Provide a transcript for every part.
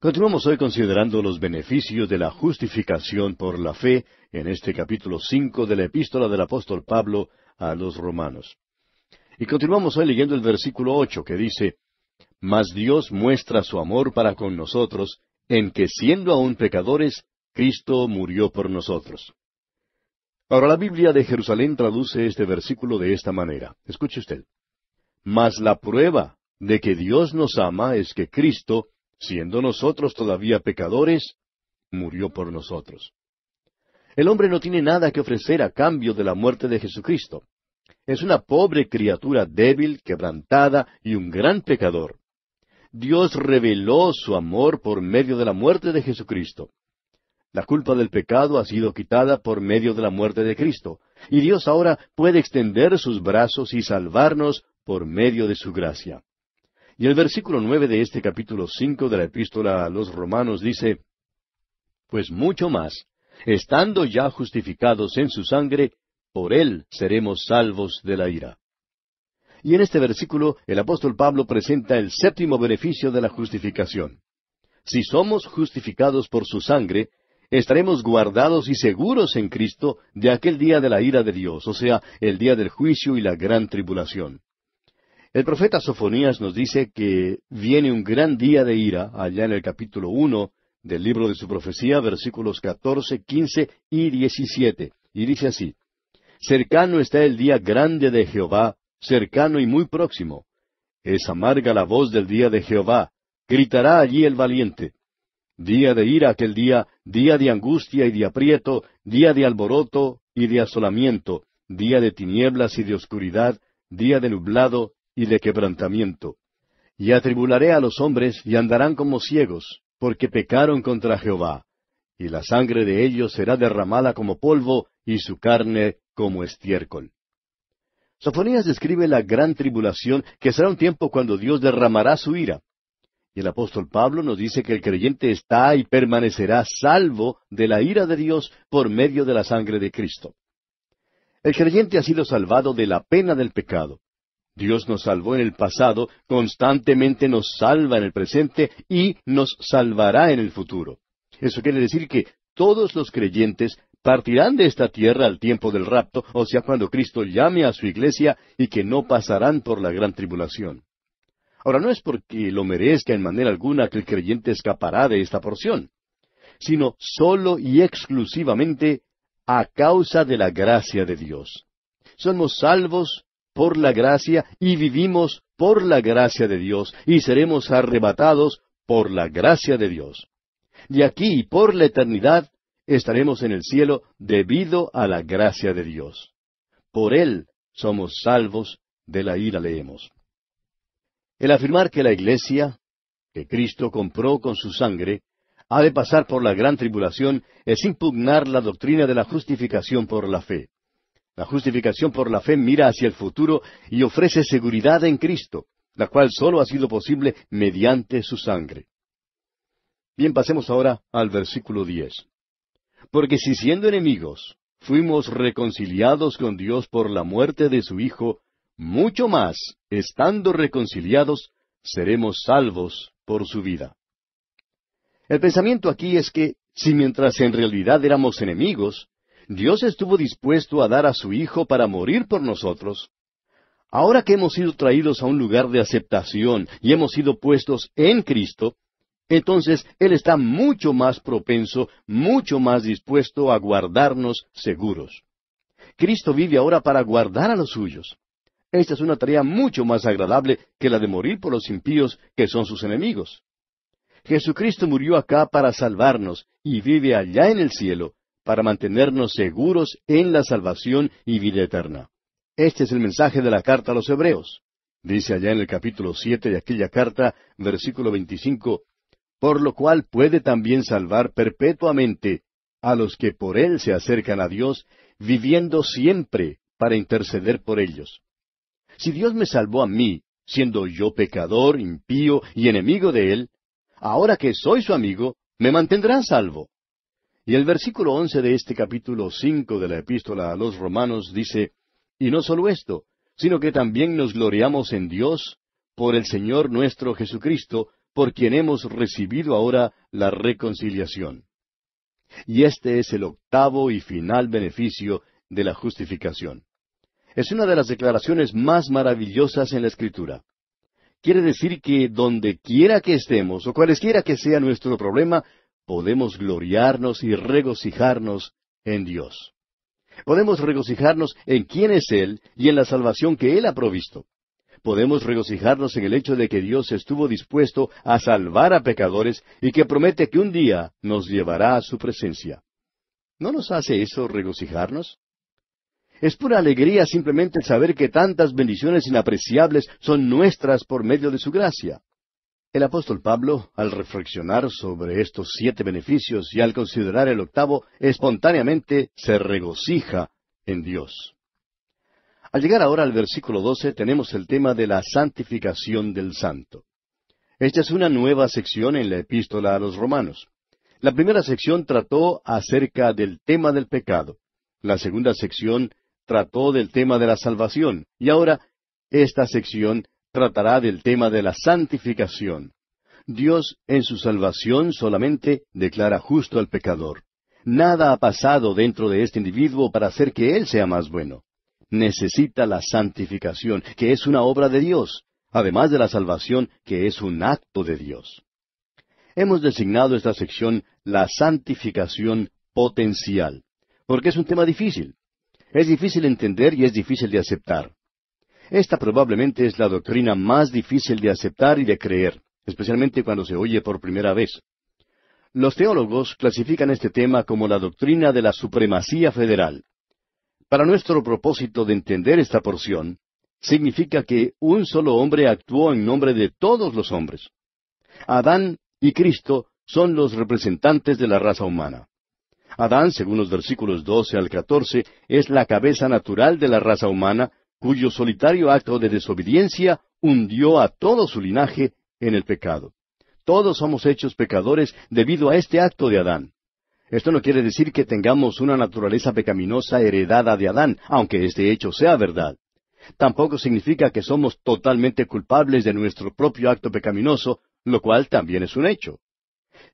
Continuamos hoy considerando los beneficios de la justificación por la fe en este capítulo 5 de la epístola del apóstol Pablo a los romanos. Y continuamos hoy leyendo el versículo 8 que dice, Mas Dios muestra su amor para con nosotros, en que siendo aún pecadores, Cristo murió por nosotros. Ahora la Biblia de Jerusalén traduce este versículo de esta manera. Escuche usted. Mas la prueba de que Dios nos ama es que Cristo, siendo nosotros todavía pecadores, murió por nosotros. El hombre no tiene nada que ofrecer a cambio de la muerte de Jesucristo. Es una pobre criatura débil, quebrantada y un gran pecador. Dios reveló su amor por medio de la muerte de Jesucristo. La culpa del pecado ha sido quitada por medio de la muerte de Cristo, y Dios ahora puede extender sus brazos y salvarnos por medio de su gracia. Y el versículo 9 de este capítulo 5 de la epístola a los Romanos dice, Pues mucho más, estando ya justificados en su sangre, por él seremos salvos de la ira. Y en este versículo el apóstol Pablo presenta el séptimo beneficio de la justificación. Si somos justificados por su sangre, estaremos guardados y seguros en Cristo de aquel día de la ira de Dios, o sea, el día del juicio y la gran tribulación. El profeta Sofonías nos dice que viene un gran día de ira, allá en el capítulo 1 del libro de su profecía, versículos 14, 15 y 17, y dice así, Cercano está el día grande de Jehová, cercano y muy próximo. Es amarga la voz del día de Jehová, gritará allí el valiente. Día de ira aquel día de angustia y de aprieto, día de alboroto y de asolamiento, día de tinieblas y de oscuridad, día de nublado y de quebrantamiento. Y atribularé a los hombres y andarán como ciegos, porque pecaron contra Jehová. Y la sangre de ellos será derramada como polvo, y su carne como estiércol. Sofonías describe la gran tribulación, que será un tiempo cuando Dios derramará su ira. Y el apóstol Pablo nos dice que el creyente está y permanecerá salvo de la ira de Dios por medio de la sangre de Cristo. El creyente ha sido salvado de la pena del pecado. Dios nos salvó en el pasado, constantemente nos salva en el presente y nos salvará en el futuro. Eso quiere decir que todos los creyentes partirán de esta tierra al tiempo del rapto, o sea, cuando Cristo llame a su iglesia, y que no pasarán por la gran tribulación. Ahora, no es porque lo merezca en manera alguna que el creyente escapará de esta porción, sino solo y exclusivamente a causa de la gracia de Dios. Somos salvos por la gracia y vivimos por la gracia de Dios y seremos arrebatados por la gracia de Dios. De aquí y por la eternidad estaremos en el cielo debido a la gracia de Dios. Por Él somos salvos de la ira, leemos. El afirmar que la iglesia, que Cristo compró con su sangre, ha de pasar por la gran tribulación es impugnar la doctrina de la justificación por la fe. La justificación por la fe mira hacia el futuro y ofrece seguridad en Cristo, la cual sólo ha sido posible mediante su sangre. Bien, pasemos ahora al versículo 10. Porque si siendo enemigos fuimos reconciliados con Dios por la muerte de su Hijo, mucho más, estando reconciliados, seremos salvos por su vida. El pensamiento aquí es que, si mientras en realidad éramos enemigos, Dios estuvo dispuesto a dar a su Hijo para morir por nosotros, ahora que hemos sido traídos a un lugar de aceptación y hemos sido puestos en Cristo, entonces Él está mucho más propenso, mucho más dispuesto a guardarnos seguros. Cristo vive ahora para guardar a los suyos. Esta es una tarea mucho más agradable que la de morir por los impíos, que son sus enemigos. Jesucristo murió acá para salvarnos y vive allá en el cielo, para mantenernos seguros en la salvación y vida eterna. Este es el mensaje de la carta a los Hebreos. Dice allá en el capítulo 7 de aquella carta, versículo 25, Por lo cual puede también salvar perpetuamente a los que por Él se acercan a Dios, viviendo siempre para interceder por ellos. Si Dios me salvó a mí, siendo yo pecador, impío y enemigo de Él, ahora que soy su amigo, me mantendrá salvo. Y el versículo 11 de este capítulo 5 de la epístola a los Romanos dice, Y no solo esto, sino que también nos gloriamos en Dios, por el Señor nuestro Jesucristo, por quien hemos recibido ahora la reconciliación. Y este es el octavo y final beneficio de la justificación. Es una de las declaraciones más maravillosas en la Escritura. Quiere decir que donde quiera que estemos, o cualesquiera que sea nuestro problema, podemos gloriarnos y regocijarnos en Dios. Podemos regocijarnos en quién es Él y en la salvación que Él ha provisto. Podemos regocijarnos en el hecho de que Dios estuvo dispuesto a salvar a pecadores y que promete que un día nos llevará a su presencia. ¿No nos hace eso regocijarnos? Es pura alegría simplemente saber que tantas bendiciones inapreciables son nuestras por medio de su gracia. El apóstol Pablo, al reflexionar sobre estos 7 beneficios y al considerar el octavo, espontáneamente se regocija en Dios. Al llegar ahora al versículo 12, tenemos el tema de la santificación del santo. Esta es una nueva sección en la epístola a los Romanos. La primera sección trató acerca del tema del pecado. La segunda sección trató del tema de la salvación. Y ahora, esta sección tratará del tema de la santificación. Dios, en su salvación, solamente declara justo al pecador. Nada ha pasado dentro de este individuo para hacer que él sea más bueno. Necesita la santificación, que es una obra de Dios, además de la salvación, que es un acto de Dios. Hemos designado esta sección la santificación potencial, porque es un tema difícil. Es difícil entender y es difícil de aceptar. Esta probablemente es la doctrina más difícil de aceptar y de creer, especialmente cuando se oye por primera vez. Los teólogos clasifican este tema como la doctrina de la supremacía federal. Para nuestro propósito de entender esta porción, significa que un solo hombre actuó en nombre de todos los hombres. Adán y Cristo son los representantes de la raza humana. Adán, según los versículos 12 al 14, es la cabeza natural de la raza humana, cuyo solitario acto de desobediencia hundió a todo su linaje en el pecado. Todos somos hechos pecadores debido a este acto de Adán. Esto no quiere decir que tengamos una naturaleza pecaminosa heredada de Adán, aunque este hecho sea verdad. Tampoco significa que somos totalmente culpables de nuestro propio acto pecaminoso, lo cual también es un hecho.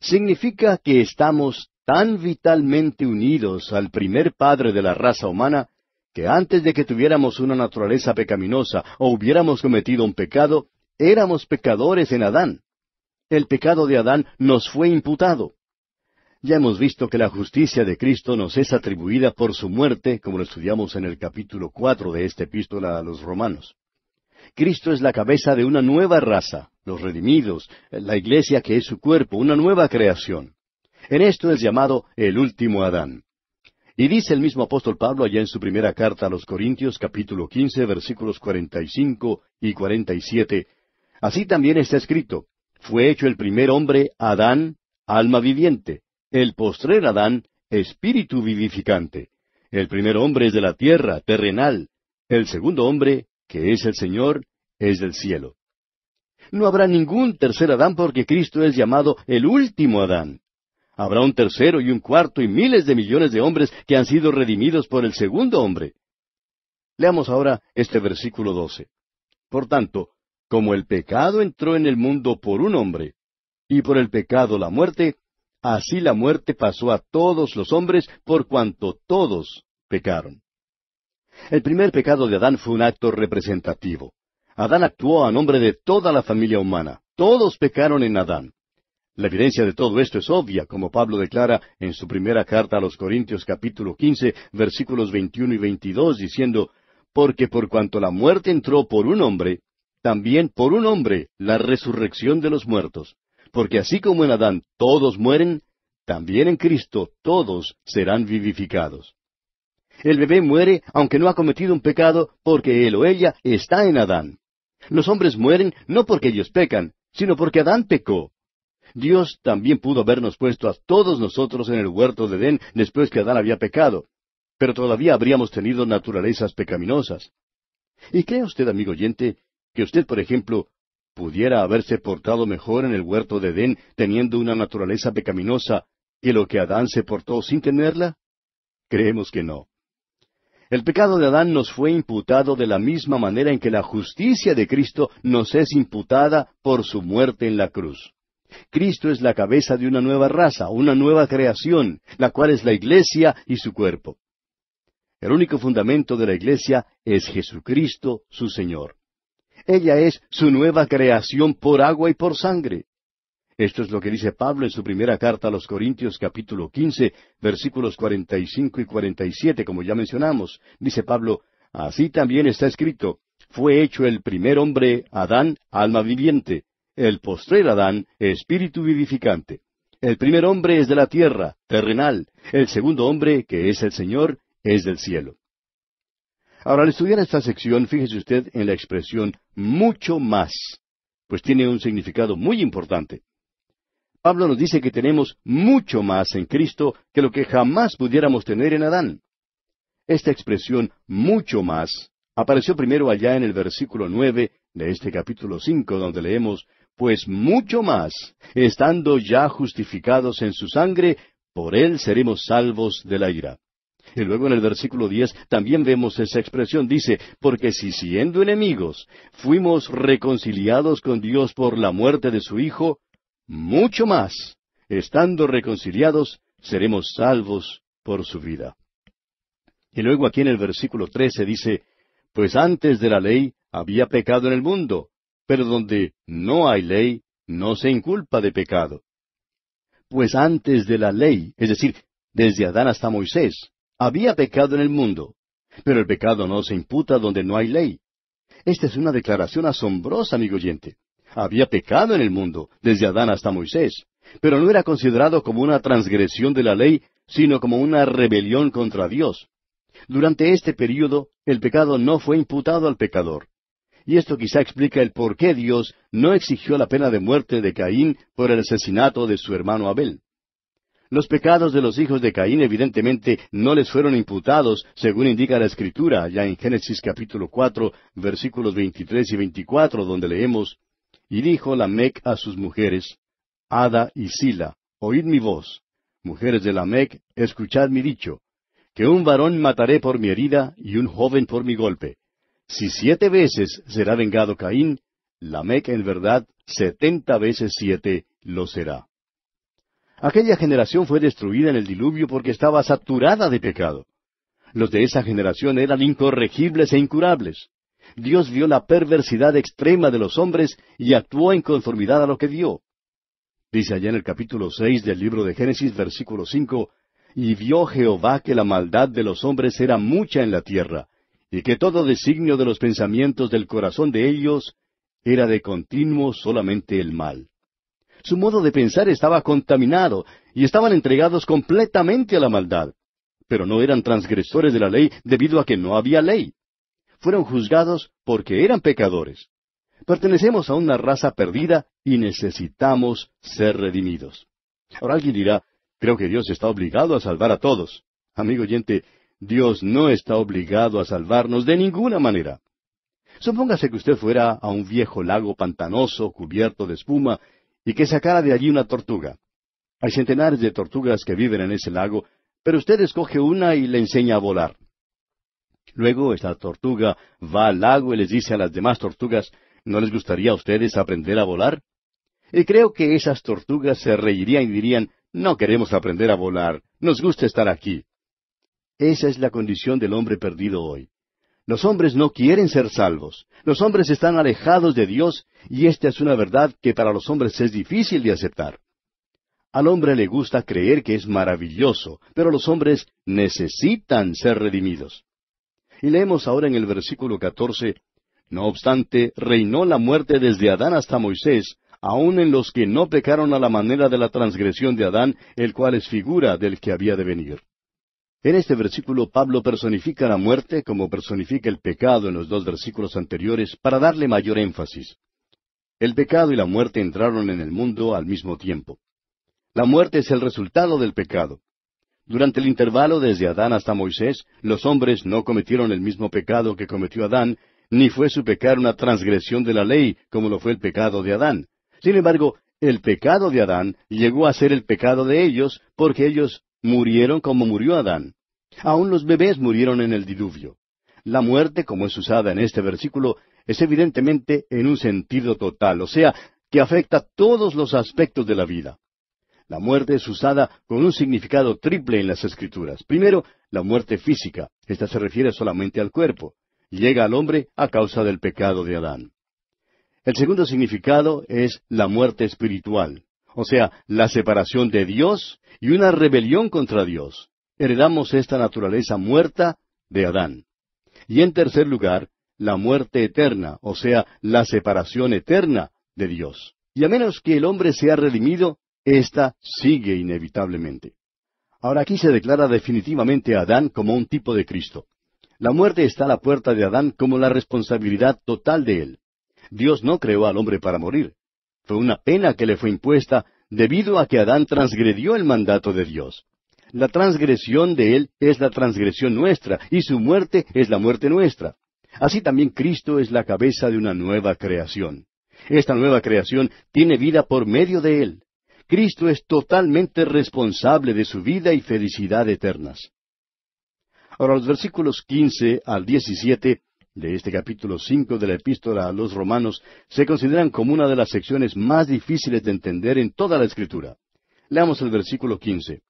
Significa que estamos tan vitalmente unidos al primer padre de la raza humana, que antes de que tuviéramos una naturaleza pecaminosa o hubiéramos cometido un pecado, éramos pecadores en Adán. El pecado de Adán nos fue imputado. Ya hemos visto que la justicia de Cristo nos es atribuida por su muerte, como lo estudiamos en el capítulo 4 de esta epístola a los Romanos. Cristo es la cabeza de una nueva raza, los redimidos, la iglesia que es su cuerpo, una nueva creación. En esto es llamado el último Adán. Y dice el mismo apóstol Pablo allá en su primera carta a los Corintios, capítulo 15, versículos 45 y 47, así también está escrito, fue hecho el primer hombre, Adán, alma viviente, el postrer Adán, espíritu vivificante. El primer hombre es de la tierra, terrenal. El segundo hombre, que es el Señor, es del cielo. No habrá ningún tercer Adán porque Cristo es llamado el último Adán. Habrá un tercero y un cuarto y miles de millones de hombres que han sido redimidos por el segundo hombre. Leamos ahora este versículo 12. Por tanto, como el pecado entró en el mundo por un hombre, y por el pecado la muerte, así la muerte pasó a todos los hombres por cuanto todos pecaron. El primer pecado de Adán fue un acto representativo. Adán actuó a nombre de toda la familia humana. Todos pecaron en Adán. La evidencia de todo esto es obvia, como Pablo declara en su primera carta a los Corintios capítulo 15, versículos 21 y 22, diciendo, porque por cuanto la muerte entró por un hombre, también por un hombre la resurrección de los muertos. Porque así como en Adán todos mueren, también en Cristo todos serán vivificados. El bebé muere aunque no ha cometido un pecado, porque él o ella está en Adán. Los hombres mueren no porque ellos pecan, sino porque Adán pecó. Dios también pudo habernos puesto a todos nosotros en el huerto de Edén después que Adán había pecado, pero todavía habríamos tenido naturalezas pecaminosas. ¿Y cree usted, amigo oyente, que usted, por ejemplo, pudiera haberse portado mejor en el huerto de Edén teniendo una naturaleza pecaminosa que lo que Adán se portó sin tenerla? Creemos que no. El pecado de Adán nos fue imputado de la misma manera en que la justicia de Cristo nos es imputada por su muerte en la cruz. Cristo es la cabeza de una nueva raza, una nueva creación, la cual es la Iglesia y su cuerpo. El único fundamento de la Iglesia es Jesucristo, su Señor. Ella es su nueva creación por agua y por sangre. Esto es lo que dice Pablo en su primera carta a los Corintios, capítulo 15, versículos 45 y 47, como ya mencionamos. Dice Pablo, así también está escrito, fue hecho el primer hombre, Adán, alma viviente, el postrer Adán, espíritu vivificante. El primer hombre es de la tierra, terrenal, el segundo hombre, que es el Señor, es del cielo. Ahora, al estudiar esta sección, fíjese usted en la expresión mucho más, pues tiene un significado muy importante. Pablo nos dice que tenemos mucho más en Cristo que lo que jamás pudiéramos tener en Adán. Esta expresión mucho más apareció primero allá en el versículo 9 de este capítulo 5, donde leemos, pues mucho más, estando ya justificados en su sangre, por él seremos salvos de la ira. Y luego en el versículo 10 también vemos esa expresión, dice, porque si siendo enemigos fuimos reconciliados con Dios por la muerte de su Hijo, mucho más, estando reconciliados, seremos salvos por su vida. Y luego aquí en el versículo 13 dice, pues antes de la ley había pecado en el mundo, pero donde no hay ley, no se inculpa de pecado. Pues antes de la ley, es decir, desde Adán hasta Moisés, había pecado en el mundo, pero el pecado no se imputa donde no hay ley. Esta es una declaración asombrosa, amigo oyente. Había pecado en el mundo, desde Adán hasta Moisés, pero no era considerado como una transgresión de la ley, sino como una rebelión contra Dios. Durante este período, el pecado no fue imputado al pecador. Y esto quizá explica el por qué Dios no exigió la pena de muerte de Caín por el asesinato de su hermano Abel. Los pecados de los hijos de Caín evidentemente no les fueron imputados, según indica la Escritura, allá en Génesis capítulo 4, versículos 23 y 24, donde leemos, y dijo Lamec a sus mujeres, Ada y Sila, oíd mi voz. Mujeres de Lamec, escuchad mi dicho, que un varón mataré por mi herida y un joven por mi golpe. Si 7 veces será vengado Caín, Lamec en verdad 70 veces 7 lo será. Aquella generación fue destruida en el diluvio porque estaba saturada de pecado. Los de esa generación eran incorregibles e incurables. Dios vio la perversidad extrema de los hombres y actuó en conformidad a lo que vio. Dice allá en el capítulo 6 del libro de Génesis, versículo 5, y vio Jehová que la maldad de los hombres era mucha en la tierra, y que todo designio de los pensamientos del corazón de ellos era de continuo solamente el mal. Su modo de pensar estaba contaminado, y estaban entregados completamente a la maldad. Pero no eran transgresores de la ley debido a que no había ley. Fueron juzgados porque eran pecadores. Pertenecemos a una raza perdida y necesitamos ser redimidos. Ahora alguien dirá, creo que Dios está obligado a salvar a todos. Amigo oyente, Dios no está obligado a salvarnos de ninguna manera. Supóngase que usted fuera a un viejo lago pantanoso cubierto de espuma y que sacara de allí una tortuga. Hay centenares de tortugas que viven en ese lago, pero usted escoge una y le enseña a volar. Luego esta tortuga va al lago y les dice a las demás tortugas, ¿no les gustaría a ustedes aprender a volar? Y creo que esas tortugas se reirían y dirían, no queremos aprender a volar, nos gusta estar aquí. Esa es la condición del hombre perdido hoy. Los hombres no quieren ser salvos. Los hombres están alejados de Dios y esta es una verdad que para los hombres es difícil de aceptar. Al hombre le gusta creer que es maravilloso, pero los hombres necesitan ser redimidos. Y leemos ahora en el versículo 14, no obstante, reinó la muerte desde Adán hasta Moisés, aun en los que no pecaron a la manera de la transgresión de Adán, el cual es figura del que había de venir. En este versículo Pablo personifica la muerte como personifica el pecado en los 2 versículos anteriores para darle mayor énfasis. El pecado y la muerte entraron en el mundo al mismo tiempo. La muerte es el resultado del pecado. Durante el intervalo desde Adán hasta Moisés, los hombres no cometieron el mismo pecado que cometió Adán, ni fue su pecar una transgresión de la ley, como lo fue el pecado de Adán. Sin embargo, el pecado de Adán llegó a ser el pecado de ellos, porque ellos murieron como murió Adán. Aún los bebés murieron en el diluvio. La muerte, como es usada en este versículo, es evidentemente en un sentido total, o sea, que afecta todos los aspectos de la vida. La muerte es usada con un significado triple en las Escrituras. Primero, la muerte física. Esta se refiere solamente al cuerpo. Llega al hombre a causa del pecado de Adán. El segundo significado es la muerte espiritual, o sea, la separación de Dios y una rebelión contra Dios. Heredamos esta naturaleza muerta de Adán. Y en tercer lugar, la muerte eterna, o sea, la separación eterna de Dios. Y a menos que el hombre sea redimido, esta sigue inevitablemente. Ahora aquí se declara definitivamente a Adán como un tipo de Cristo. La muerte está a la puerta de Adán como la responsabilidad total de él. Dios no creó al hombre para morir. Fue una pena que le fue impuesta debido a que Adán transgredió el mandato de Dios. La transgresión de él es la transgresión nuestra, y su muerte es la muerte nuestra. Así también Cristo es la cabeza de una nueva creación. Esta nueva creación tiene vida por medio de él. Cristo es totalmente responsable de su vida y felicidad eternas. Ahora, los versículos 15 al 17 de este capítulo 5 de la Epístola a los Romanos se consideran como una de las secciones más difíciles de entender en toda la Escritura. Leamos el versículo 15.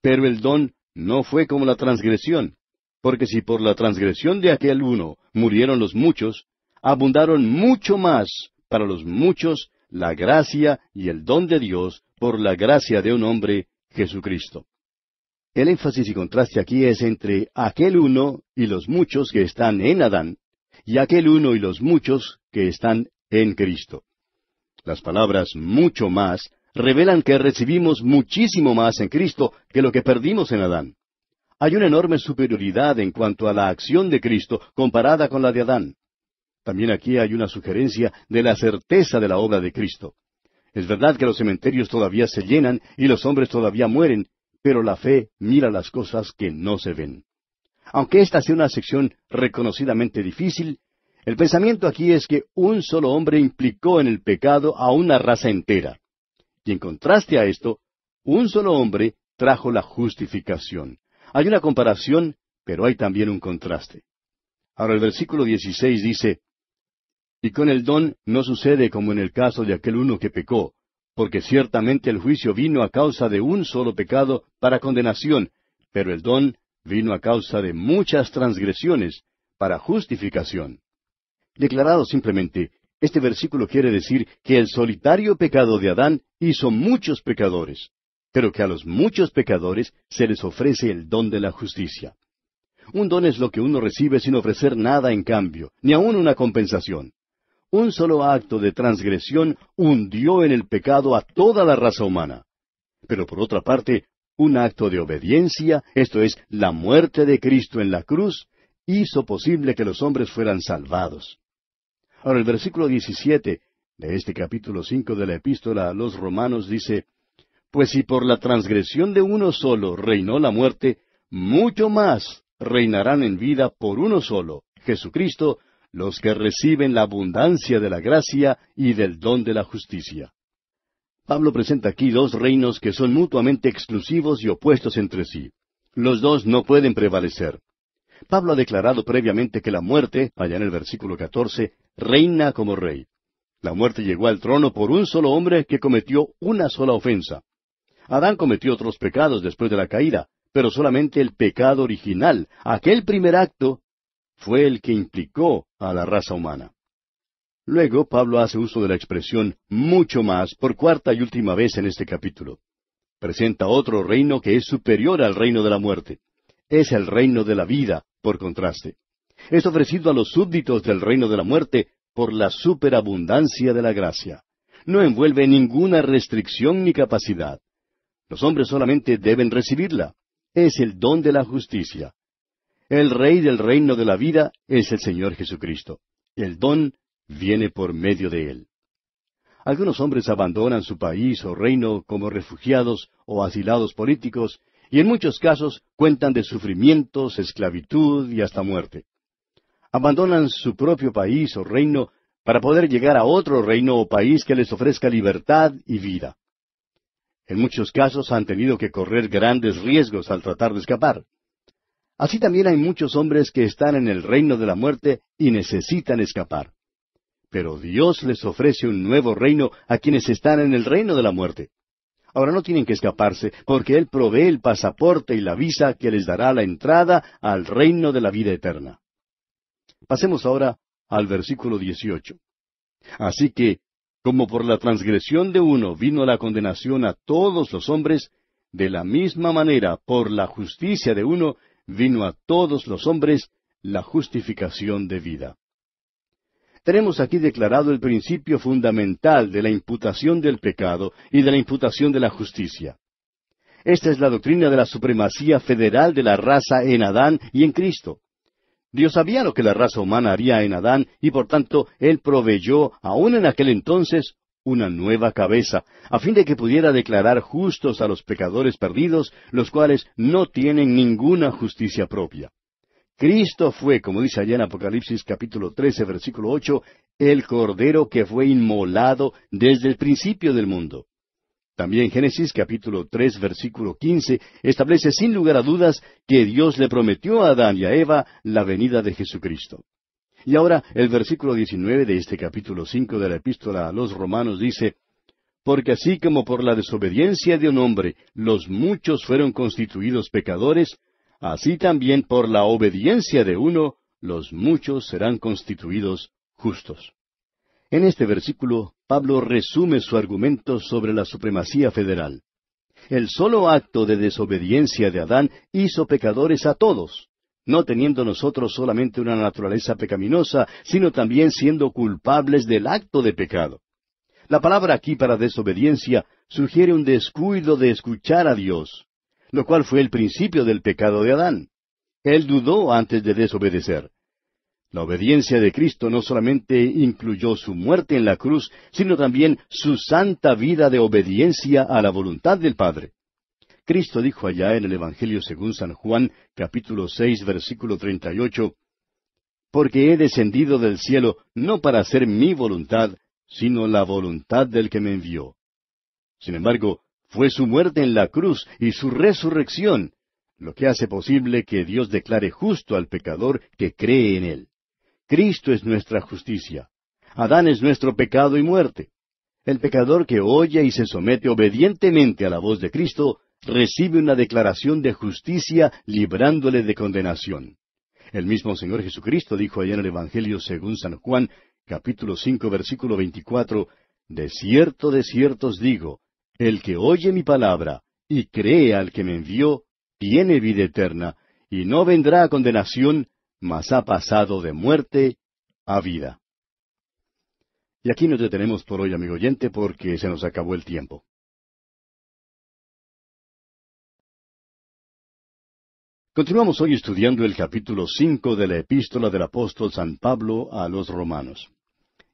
Pero el don no fue como la transgresión, porque si por la transgresión de aquel uno murieron los muchos, abundaron mucho más para los muchos la gracia y el don de Dios por la gracia de un hombre, Jesucristo. El énfasis y contraste aquí es entre aquel uno y los muchos que están en Adán, y aquel uno y los muchos que están en Cristo. Las palabras mucho más revelan que recibimos muchísimo más en Cristo que lo que perdimos en Adán. Hay una enorme superioridad en cuanto a la acción de Cristo comparada con la de Adán. También aquí hay una sugerencia de la certeza de la obra de Cristo. Es verdad que los cementerios todavía se llenan y los hombres todavía mueren, pero la fe mira las cosas que no se ven. Aunque esta sea una sección reconocidamente difícil, el pensamiento aquí es que un solo hombre implicó en el pecado a una raza entera. Y en contraste a esto, un solo hombre trajo la justificación. Hay una comparación, pero hay también un contraste. Ahora el versículo 16 dice, y con el don no sucede como en el caso de aquel uno que pecó, porque ciertamente el juicio vino a causa de un solo pecado para condenación, pero el don vino a causa de muchas transgresiones para justificación. Declarado simplemente, este versículo quiere decir que el solitario pecado de Adán hizo muchos pecadores, pero que a los muchos pecadores se les ofrece el don de la justicia. Un don es lo que uno recibe sin ofrecer nada en cambio, ni aun una compensación. Un solo acto de transgresión hundió en el pecado a toda la raza humana. Pero por otra parte, un acto de obediencia, esto es, la muerte de Cristo en la cruz, hizo posible que los hombres fueran salvados. Ahora el versículo 17 de este capítulo 5 de la Epístola a los Romanos dice, pues si por la transgresión de uno solo reinó la muerte, mucho más reinarán en vida por uno solo, Jesucristo, los que reciben la abundancia de la gracia y del don de la justicia. Pablo presenta aquí dos reinos que son mutuamente exclusivos y opuestos entre sí. Los dos no pueden prevalecer. Pablo ha declarado previamente que la muerte, allá en el versículo 14, reina como rey. La muerte llegó al trono por un solo hombre que cometió una sola ofensa. Adán cometió otros pecados después de la caída, pero solamente el pecado original, aquel primer acto, fue el que implicó a la raza humana. Luego Pablo hace uso de la expresión mucho más por cuarta y última vez en este capítulo. Presenta otro reino que es superior al reino de la muerte. Es el reino de la vida, por contraste. Es ofrecido a los súbditos del reino de la muerte por la superabundancia de la gracia. No envuelve ninguna restricción ni capacidad. Los hombres solamente deben recibirla. Es el don de la justicia. El Rey del reino de la vida es el Señor Jesucristo. El don viene por medio de Él. Algunos hombres abandonan su país o reino como refugiados o asilados políticos, y en muchos casos cuentan de sufrimientos, esclavitud y hasta muerte. Abandonan su propio país o reino para poder llegar a otro reino o país que les ofrezca libertad y vida. En muchos casos han tenido que correr grandes riesgos al tratar de escapar. Así también hay muchos hombres que están en el reino de la muerte y necesitan escapar. pero Dios les ofrece un nuevo reino a quienes están en el reino de la muerte. Ahora no tienen que escaparse, porque Él provee el pasaporte y la visa que les dará la entrada al reino de la vida eterna. Pasemos ahora al versículo 18. Así que, como por la transgresión de uno vino la condenación a todos los hombres, de la misma manera por la justicia de uno vino a todos los hombres la justificación de vida. Tenemos aquí declarado el principio fundamental de la imputación del pecado y de la imputación de la justicia. Esta es la doctrina de la supremacía federal de la raza en Adán y en Cristo. Dios sabía lo que la raza humana haría en Adán y por tanto Él proveyó, aún en aquel entonces, una nueva cabeza, a fin de que pudiera declarar justos a los pecadores perdidos, los cuales no tienen ninguna justicia propia. Cristo fue, como dice allá en Apocalipsis capítulo 13, versículo 8, el Cordero que fue inmolado desde el principio del mundo. También Génesis capítulo 3, versículo 15, establece sin lugar a dudas que Dios le prometió a Adán y a Eva la venida de Jesucristo. Y ahora el versículo 19 de este capítulo 5 de la Epístola a los Romanos dice, porque así como por la desobediencia de un hombre los muchos fueron constituidos pecadores, así también por la obediencia de uno, los muchos serán constituidos justos. En este versículo, Pablo resume su argumento sobre la supremacía federal. El solo acto de desobediencia de Adán hizo pecadores a todos, no teniendo nosotros solamente una naturaleza pecaminosa, sino también siendo culpables del acto de pecado. La palabra aquí para desobediencia sugiere un descuido de escuchar a Dios, lo cual fue el principio del pecado de Adán. Él dudó antes de desobedecer. La obediencia de Cristo no solamente incluyó su muerte en la cruz, sino también su santa vida de obediencia a la voluntad del Padre. Cristo dijo allá en el Evangelio según San Juan, capítulo 6, versículo 38, porque he descendido del cielo no para hacer mi voluntad, sino la voluntad del que me envió. Sin embargo, fue su muerte en la cruz y su resurrección lo que hace posible que Dios declare justo al pecador que cree en Él. Cristo es nuestra justicia. Adán es nuestro pecado y muerte. El pecador que oye y se somete obedientemente a la voz de Cristo recibe una declaración de justicia librándole de condenación. El mismo Señor Jesucristo dijo allá en el Evangelio según San Juan, capítulo 5, versículo 24, de cierto os digo, el que oye mi palabra y cree al que me envió, tiene vida eterna, y no vendrá a condenación, mas ha pasado de muerte a vida. Y aquí nos detenemos por hoy, amigo oyente, porque se nos acabó el tiempo. Continuamos hoy estudiando el capítulo 5 de la Epístola del apóstol San Pablo a los Romanos.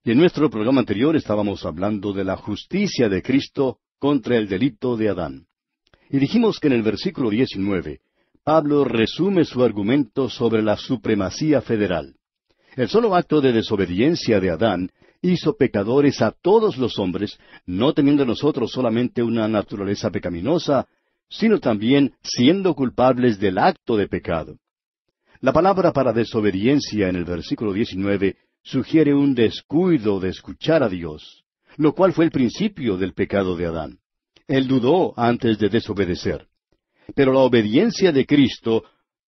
Y en nuestro programa anterior estábamos hablando de la justicia de Cristo contra el delito de Adán. Y dijimos que en el versículo 19, Pablo resume su argumento sobre la supremacía federal. El solo acto de desobediencia de Adán hizo pecadores a todos los hombres, no teniendo nosotros solamente una naturaleza pecaminosa, sino también siendo culpables del acto de pecado. La palabra para desobediencia en el versículo 19 sugiere un descuido de escuchar a Dios, lo cual fue el principio del pecado de Adán. Él dudó antes de desobedecer. Pero la obediencia de Cristo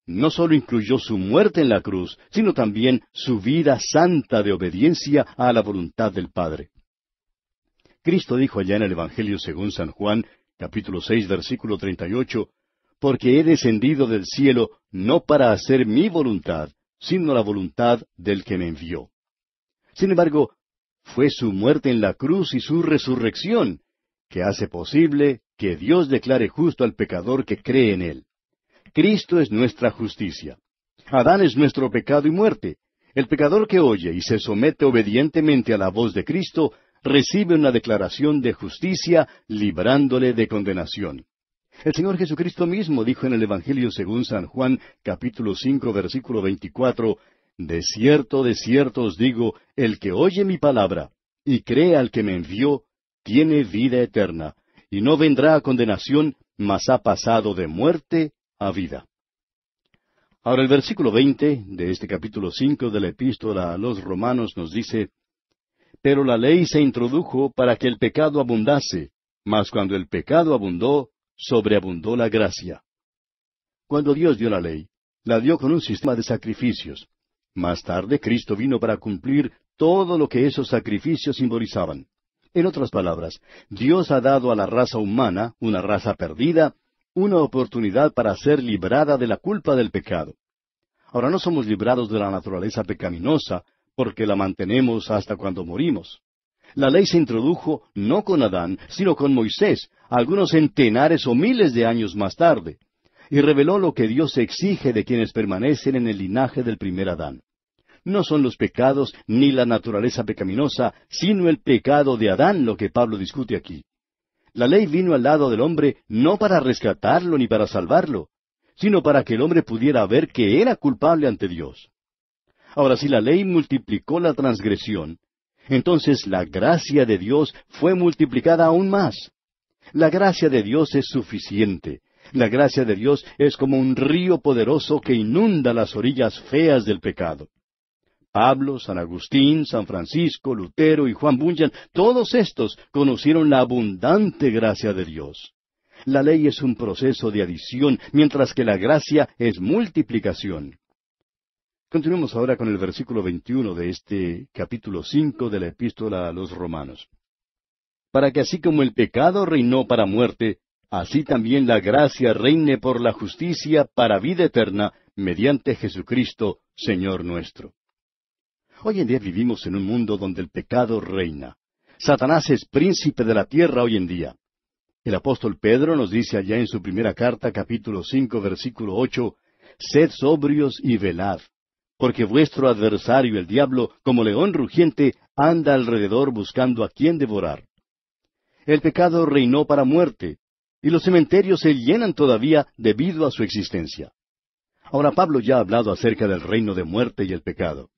no solo incluyó su muerte en la cruz, sino también su vida santa de obediencia a la voluntad del Padre. Cristo dijo allá en el Evangelio según San Juan, capítulo 6, versículo 38, porque he descendido del cielo no para hacer mi voluntad, sino la voluntad del que me envió. Sin embargo, fue su muerte en la cruz y su resurrección que hace posible que Dios declare justo al pecador que cree en Él. Cristo es nuestra justicia. Adán es nuestro pecado y muerte. El pecador que oye y se somete obedientemente a la voz de Cristo recibe una declaración de justicia librándole de condenación. El Señor Jesucristo mismo dijo en el Evangelio según San Juan, capítulo 5, versículo 24, de cierto os digo, el que oye mi palabra y cree al que me envió, tiene vida eterna, y no vendrá a condenación, mas ha pasado de muerte a vida. Ahora el versículo 20 de este capítulo 5 de la Epístola a los Romanos nos dice, Pero la ley se introdujo para que el pecado abundase, mas cuando el pecado abundó, sobreabundó la gracia. Cuando Dios dio la dio con un sistema de sacrificios. Más tarde, Cristo vino para cumplir todo lo que esos sacrificios simbolizaban. En otras palabras, Dios ha dado a la raza humana, una raza perdida, una oportunidad para ser librada de la culpa del pecado. Ahora no somos librados de la naturaleza pecaminosa, porque la mantenemos hasta cuando morimos. La ley se introdujo no con Adán, sino con Moisés, algunos centenares o miles de años más tarde, y reveló lo que Dios exige de quienes permanecen en el linaje del primer Adán. No son los pecados ni la naturaleza pecaminosa, sino el pecado de Adán lo que Pablo discute aquí. La ley vino al lado del hombre no para rescatarlo ni para salvarlo, sino para que el hombre pudiera ver que era culpable ante Dios. Ahora, si la ley multiplicó la transgresión, entonces la gracia de Dios fue multiplicada aún más. La gracia de Dios es suficiente. La gracia de Dios es como un río poderoso que inunda las orillas feas del pecado. Pablo, San Agustín, San Francisco, Lutero y Juan Bunyan, todos estos conocieron la abundante gracia de Dios. La ley es un proceso de adición, mientras que la gracia es multiplicación. Continuemos ahora con el versículo 21 de este capítulo 5 de la Epístola a los Romanos. Para que así como el pecado reinó para muerte, así también la gracia reine por la justicia para vida eterna, mediante Jesucristo, Señor nuestro. Hoy en día vivimos en un mundo donde el pecado reina. Satanás es príncipe de la tierra hoy en día. El apóstol Pedro nos dice allá en su primera carta, capítulo 5, versículo 8, «Sed sobrios y velad, porque vuestro adversario el diablo, como león rugiente, anda alrededor buscando a quien devorar». El pecado reinó para muerte, y los cementerios se llenan todavía debido a su existencia. Ahora Pablo ya ha hablado acerca del reino de muerte y el pecado.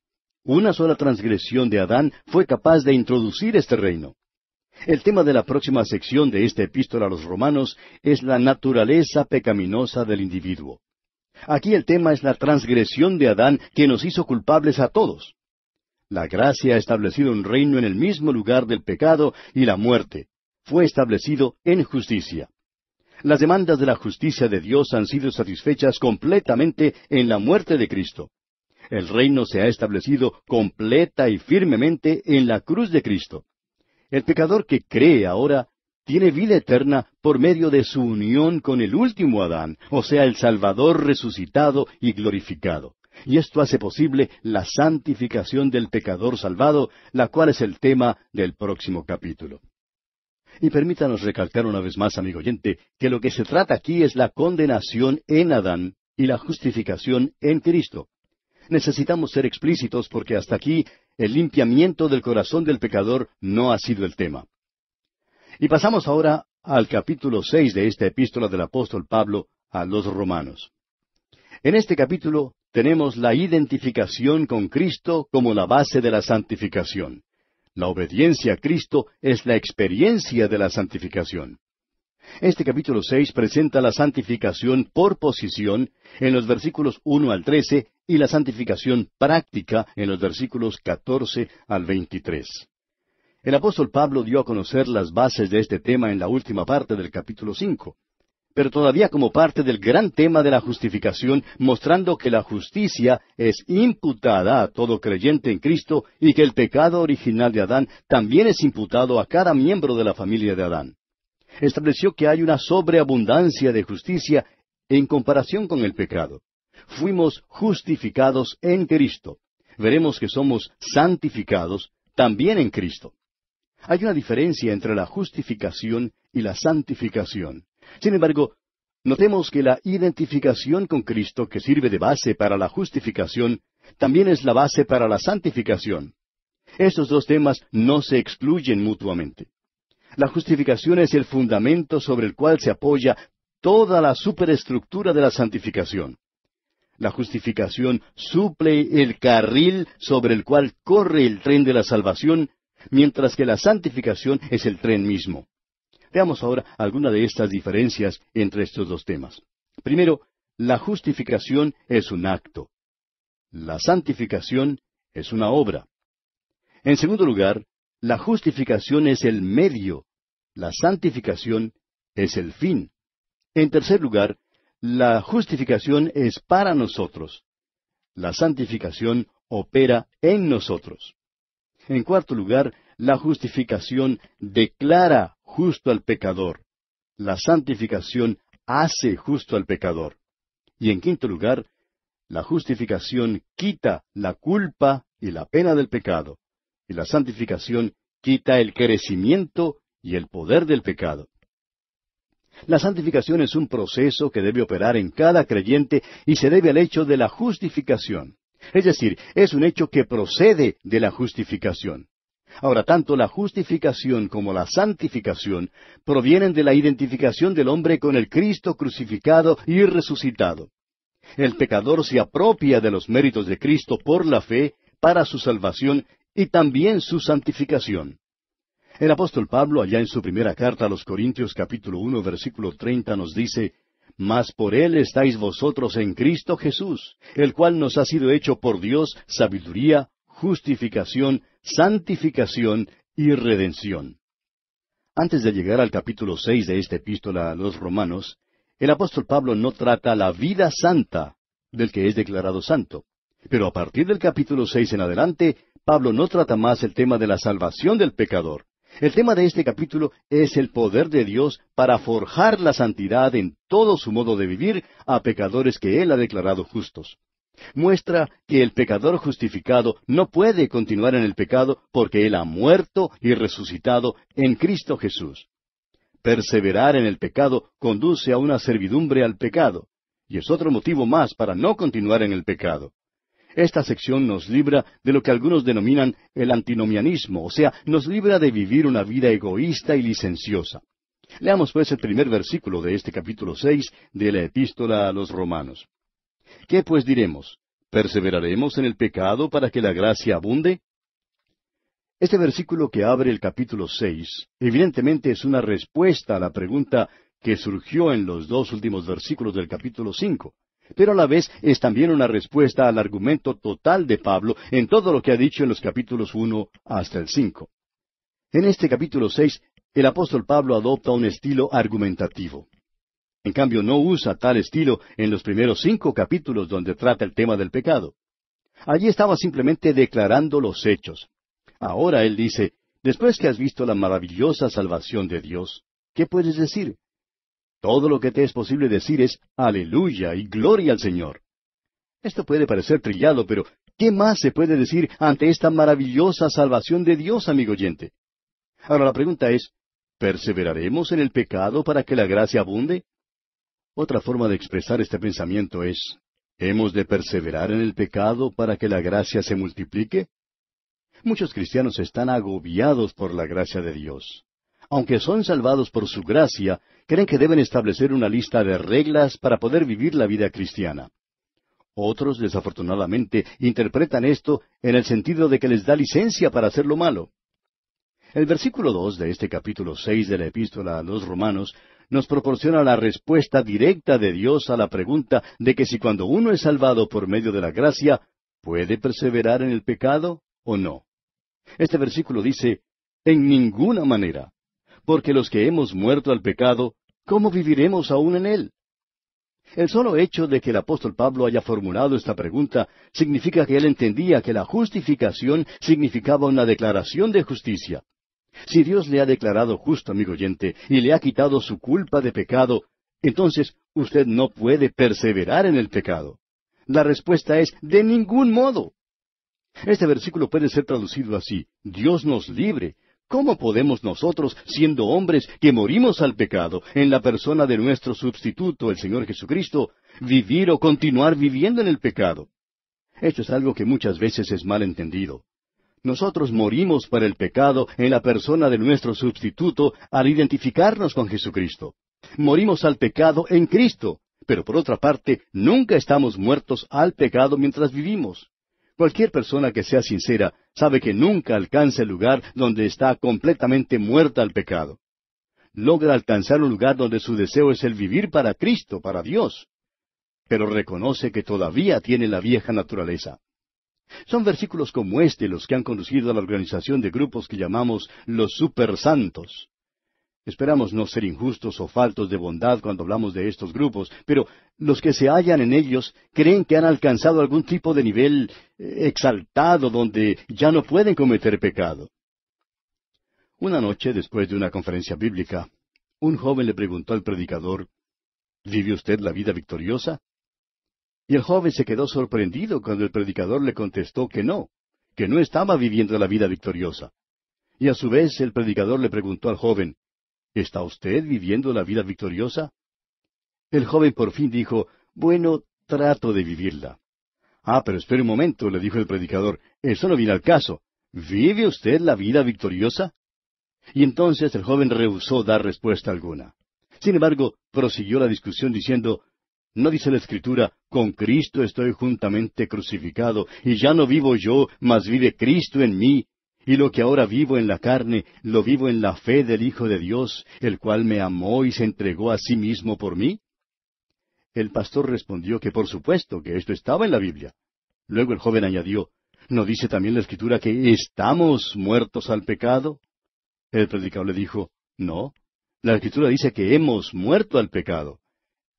Una sola transgresión de Adán fue capaz de introducir este reino. El tema de la próxima sección de esta epístola a los Romanos es la naturaleza pecaminosa del individuo. Aquí el tema es la transgresión de Adán que nos hizo culpables a todos. La gracia ha establecido un reino en el mismo lugar del pecado y la muerte. Fue establecido en justicia. Las demandas de la justicia de Dios han sido satisfechas completamente en la muerte de Cristo. El reino se ha establecido completa y firmemente en la cruz de Cristo. El pecador que cree ahora tiene vida eterna por medio de su unión con el último Adán, o sea, el Salvador resucitado y glorificado. Y esto hace posible la santificación del pecador salvado, la cual es el tema del próximo capítulo. Y permítanos recalcar una vez más, amigo oyente, que lo que se trata aquí es la condenación en Adán y la justificación en Cristo. Necesitamos ser explícitos porque hasta aquí el limpiamiento del corazón del pecador no ha sido el tema. Y pasamos ahora al capítulo 6 de esta epístola del apóstol Pablo a los Romanos. En este capítulo tenemos la identificación con Cristo como la base de la santificación. La obediencia a Cristo es la experiencia de la santificación. Este capítulo 6 presenta la santificación por posición en los versículos 1 al 13 y la santificación práctica en los versículos 14 al 23. El apóstol Pablo dio a conocer las bases de este tema en la última parte del capítulo 5, pero todavía como parte del gran tema de la justificación, mostrando que la justicia es imputada a todo creyente en Cristo y que el pecado original de Adán también es imputado a cada miembro de la familia de Adán. Estableció que hay una sobreabundancia de justicia en comparación con el pecado. Fuimos justificados en Cristo. Veremos que somos santificados también en Cristo. Hay una diferencia entre la justificación y la santificación. Sin embargo, notemos que la identificación con Cristo, que sirve de base para la justificación, también es la base para la santificación. Estos dos temas no se excluyen mutuamente. La justificación es el fundamento sobre el cual se apoya toda la superestructura de la santificación. La justificación suple el carril sobre el cual corre el tren de la salvación, mientras que la santificación es el tren mismo. Veamos ahora alguna de estas diferencias entre estos dos temas. Primero, la justificación es un acto. La santificación es una obra. En segundo lugar, La justificación es el medio, la santificación es el fin. En tercer lugar, la justificación es para nosotros. La santificación opera en nosotros. En cuarto lugar, la justificación declara justo al pecador. La santificación hace justo al pecador. Y en quinto lugar, la justificación quita la culpa y la pena del pecado. Y la santificación quita el crecimiento y el poder del pecado. La santificación es un proceso que debe operar en cada creyente y se debe al hecho de la justificación. Es decir, es un hecho que procede de la justificación. Ahora, tanto la justificación como la santificación provienen de la identificación del hombre con el Cristo crucificado y resucitado. El pecador se apropia de los méritos de Cristo por la fe para su salvación y también su santificación. El apóstol Pablo, allá en su primera carta a los Corintios capítulo 1, versículo 30, nos dice, «Mas por él estáis vosotros en Cristo Jesús, el cual nos ha sido hecho por Dios sabiduría, justificación, santificación y redención». Antes de llegar al capítulo 6 de esta epístola a los Romanos, el apóstol Pablo no trata la vida santa del que es declarado santo. Pero a partir del capítulo 6 en adelante, Pablo no trata más el tema de la salvación del pecador. El tema de este capítulo es el poder de Dios para forjar la santidad en todo su modo de vivir a pecadores que Él ha declarado justos. Muestra que el pecador justificado no puede continuar en el pecado porque Él ha muerto y resucitado en Cristo Jesús. Perseverar en el pecado conduce a una servidumbre al pecado, y es otro motivo más para no continuar en el pecado. Esta sección nos libra de lo que algunos denominan el antinomianismo, o sea, nos libra de vivir una vida egoísta y licenciosa. Leamos pues el primer versículo de este capítulo 6 de la epístola a los Romanos. ¿Qué pues diremos? ¿Perseveraremos en el pecado para que la gracia abunde? Este versículo que abre el capítulo 6, evidentemente es una respuesta a la pregunta que surgió en los dos últimos versículos del capítulo 5. Pero a la vez es también una respuesta al argumento total de Pablo en todo lo que ha dicho en los capítulos 1 hasta el 5. En este capítulo 6, el apóstol Pablo adopta un estilo argumentativo. En cambio, no usa tal estilo en los primeros 5 capítulos donde trata el tema del pecado. Allí estaba simplemente declarando los hechos. Ahora él dice, después que has visto la maravillosa salvación de Dios, ¿qué puedes decir? Todo lo que te es posible decir es aleluya y gloria al Señor. Esto puede parecer trillado, pero ¿qué más se puede decir ante esta maravillosa salvación de Dios, amigo oyente? Ahora la pregunta es, ¿perseveraremos en el pecado para que la gracia abunde? Otra forma de expresar este pensamiento es, ¿hemos de perseverar en el pecado para que la gracia se multiplique? Muchos cristianos están agobiados por la gracia de Dios. Aunque son salvados por su gracia, creen que deben establecer una lista de reglas para poder vivir la vida cristiana. Otros, desafortunadamente, interpretan esto en el sentido de que les da licencia para hacer lo malo. El versículo 2 de este capítulo 6 de la epístola a los Romanos nos proporciona la respuesta directa de Dios a la pregunta de que si cuando uno es salvado por medio de la gracia, ¿puede perseverar en el pecado o no? Este versículo dice, en ninguna manera, porque los que hemos muerto al pecado, ¿cómo viviremos aún en él? El solo hecho de que el apóstol Pablo haya formulado esta pregunta significa que él entendía que la justificación significaba una declaración de justicia. Si Dios le ha declarado justo, amigo oyente, y le ha quitado su culpa de pecado, entonces usted no puede perseverar en el pecado. La respuesta es, de ningún modo. Este versículo puede ser traducido así, Dios nos libre. ¿Cómo podemos nosotros, siendo hombres que morimos al pecado, en la persona de nuestro sustituto, el Señor Jesucristo, vivir o continuar viviendo en el pecado? Esto es algo que muchas veces es mal entendido. Nosotros morimos para el pecado en la persona de nuestro sustituto al identificarnos con Jesucristo. Morimos al pecado en Cristo, pero por otra parte, nunca estamos muertos al pecado mientras vivimos. Cualquier persona que sea sincera sabe que nunca alcanza el lugar donde está completamente muerta al pecado. Logra alcanzar un lugar donde su deseo es el vivir para Cristo, para Dios. Pero reconoce que todavía tiene la vieja naturaleza. Son versículos como este los que han conducido a la organización de grupos que llamamos los supersantos. Esperamos no ser injustos o faltos de bondad cuando hablamos de estos grupos, pero los que se hallan en ellos creen que han alcanzado algún tipo de nivel exaltado donde ya no pueden cometer pecado. Una noche, después de una conferencia bíblica, un joven le preguntó al predicador, ¿vive usted la vida victoriosa? Y el joven se quedó sorprendido cuando el predicador le contestó que no estaba viviendo la vida victoriosa. Y a su vez el predicador le preguntó al joven, ¿está usted viviendo la vida victoriosa? El joven por fin dijo, bueno, trato de vivirla. Ah, pero espere un momento, le dijo el predicador, eso no viene al caso. ¿Vive usted la vida victoriosa? Y entonces el joven rehusó dar respuesta alguna. Sin embargo, prosiguió la discusión diciendo, ¿no dice la Escritura, con Cristo estoy juntamente crucificado, y ya no vivo yo, mas vive Cristo en mí? Y lo que ahora vivo en la carne, lo vivo en la fe del Hijo de Dios, el cual me amó y se entregó a sí mismo por mí. El pastor respondió que por supuesto que esto estaba en la Biblia. Luego el joven añadió, ¿no dice también la Escritura que estamos muertos al pecado? El predicador le dijo, no, la Escritura dice que hemos muerto al pecado.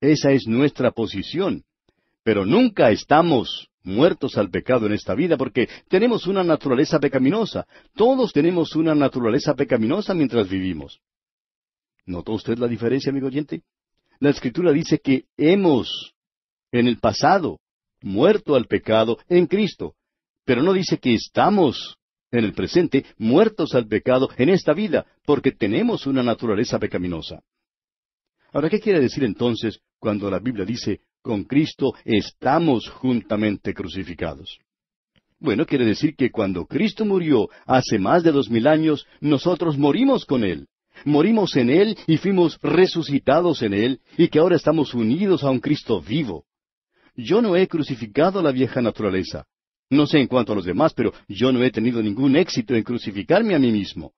Esa es nuestra posición. Pero nunca estamos muertos al pecado en esta vida porque tenemos una naturaleza pecaminosa. Todos tenemos una naturaleza pecaminosa mientras vivimos. ¿Notó usted la diferencia, amigo oyente? La Escritura dice que hemos, en el pasado, muerto al pecado en Cristo, pero no dice que estamos, en el presente, muertos al pecado en esta vida, porque tenemos una naturaleza pecaminosa. Ahora, ¿qué quiere decir entonces cuando la Biblia dice, con Cristo estamos juntamente crucificados? Bueno, quiere decir que cuando Cristo murió hace más de 2000 años, nosotros morimos con Él. Morimos en Él y fuimos resucitados en Él, y que ahora estamos unidos a un Cristo vivo. Yo no he crucificado la vieja naturaleza. No sé en cuanto a los demás, pero yo no he tenido ningún éxito en crucificarme a mí mismo.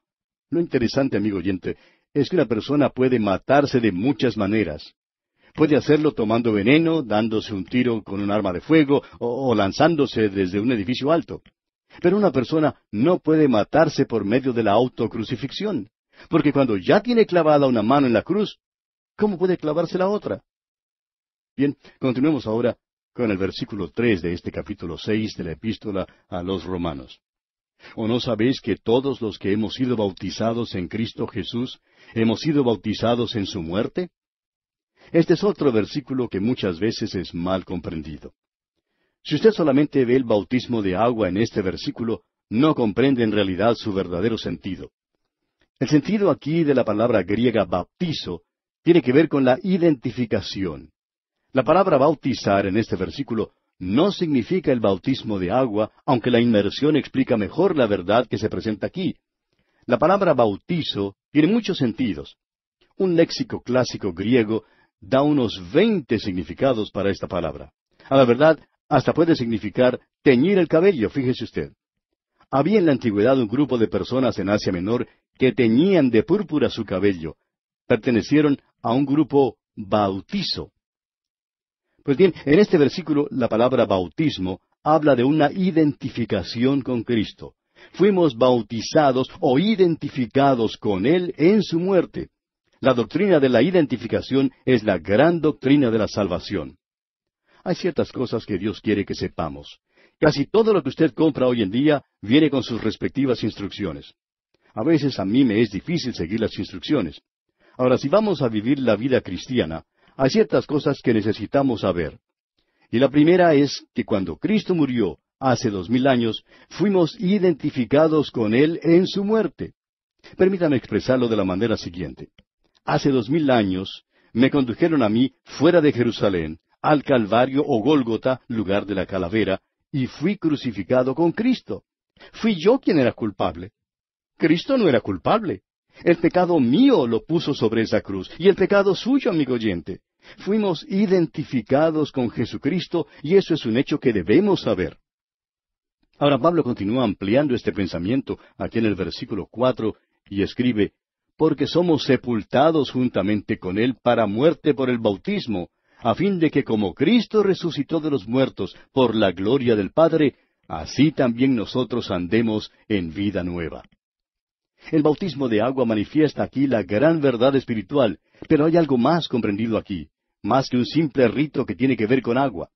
Lo interesante, amigo oyente, es que una persona puede matarse de muchas maneras. Puede hacerlo tomando veneno, dándose un tiro con un arma de fuego o lanzándose desde un edificio alto. Pero una persona no puede matarse por medio de la autocrucifixión, porque cuando ya tiene clavada una mano en la cruz, ¿cómo puede clavarse la otra? Bien, continuemos ahora con el versículo 3 de este capítulo 6 de la epístola a los Romanos. ¿O no sabéis que todos los que hemos sido bautizados en Cristo Jesús, hemos sido bautizados en su muerte? Este es otro versículo que muchas veces es mal comprendido. Si usted solamente ve el bautismo de agua en este versículo, no comprende en realidad su verdadero sentido. El sentido aquí de la palabra griega baptizo tiene que ver con la identificación. La palabra bautizar en este versículo no significa el bautismo de agua, aunque la inmersión explica mejor la verdad que se presenta aquí. La palabra bautizo tiene muchos sentidos. Un léxico clásico griego da unos 20 significados para esta palabra. A la verdad, hasta puede significar teñir el cabello, fíjese usted. Había en la antigüedad un grupo de personas en Asia Menor que teñían de púrpura su cabello. Pertenecieron a un grupo bautizo. Pues bien, en este versículo la palabra bautismo habla de una identificación con Cristo. Fuimos bautizados o identificados con Él en su muerte. La doctrina de la identificación es la gran doctrina de la salvación. Hay ciertas cosas que Dios quiere que sepamos. Casi todo lo que usted compra hoy en día viene con sus respectivas instrucciones. A veces a mí me es difícil seguir las instrucciones. Ahora, si vamos a vivir la vida cristiana, hay ciertas cosas que necesitamos saber. Y la primera es que cuando Cristo murió, hace 2000 años, fuimos identificados con Él en su muerte. Permítame expresarlo de la manera siguiente. Hace 2000 años me condujeron a mí fuera de Jerusalén, al Calvario o Gólgota, lugar de la calavera, y fui crucificado con Cristo. Fui yo quien era culpable. Cristo no era culpable. El pecado mío lo puso sobre esa cruz, y el pecado suyo, amigo oyente. Fuimos identificados con Jesucristo, y eso es un hecho que debemos saber. Ahora Pablo continúa ampliando este pensamiento aquí en el versículo 4, y escribe, porque somos sepultados juntamente con Él para muerte por el bautismo, a fin de que como Cristo resucitó de los muertos por la gloria del Padre, así también nosotros andemos en vida nueva. El bautismo de agua manifiesta aquí la gran verdad espiritual, pero hay algo más comprendido aquí, más que un simple rito que tiene que ver con agua.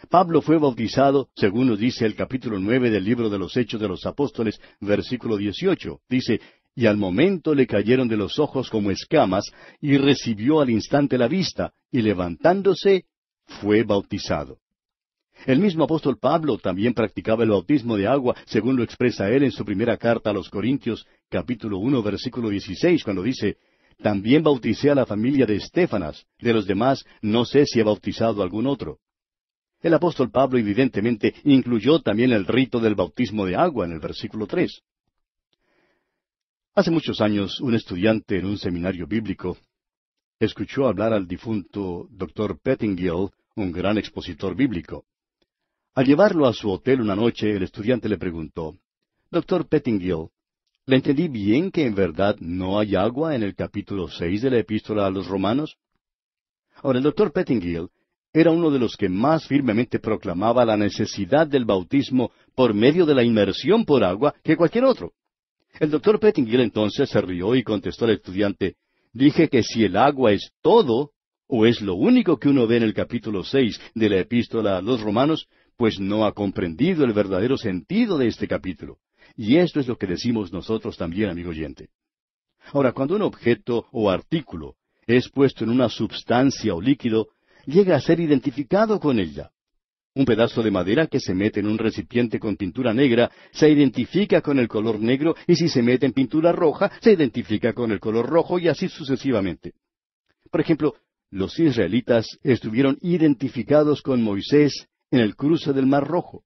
Pablo fue bautizado, según nos dice el capítulo 9 del libro de los Hechos de los Apóstoles, versículo 18. Dice, y al momento le cayeron de los ojos como escamas, y recibió al instante la vista, y levantándose, fue bautizado. El mismo apóstol Pablo también practicaba el bautismo de agua, según lo expresa él en su primera carta a los Corintios, capítulo 1, versículo 16, cuando dice, también bauticé a la familia de Estéfanas, de los demás no sé si he bautizado a algún otro. El apóstol Pablo evidentemente incluyó también el rito del bautismo de agua en el versículo 3. Hace muchos años, un estudiante en un seminario bíblico escuchó hablar al difunto Dr. Pettingill, un gran expositor bíblico. Al llevarlo a su hotel una noche, el estudiante le preguntó, Dr. Pettingill, ¿le entendí bien que en verdad no hay agua en el capítulo 6 de la epístola a los Romanos? Ahora, el Dr. Pettingill era uno de los que más firmemente proclamaba la necesidad del bautismo por medio de la inmersión por agua que cualquier otro. El Dr. Pettingill entonces se rió y contestó al estudiante, dije que si el agua es todo, o es lo único que uno ve en el capítulo 6 de la epístola a los Romanos, pues no ha comprendido el verdadero sentido de este capítulo. Y esto es lo que decimos nosotros también, amigo oyente. Ahora, cuando un objeto o artículo es puesto en una substancia o líquido, llega a ser identificado con ella. Un pedazo de madera que se mete en un recipiente con pintura negra se identifica con el color negro, y si se mete en pintura roja, se identifica con el color rojo, y así sucesivamente. Por ejemplo, los israelitas estuvieron identificados con Moisés en el cruce del Mar Rojo.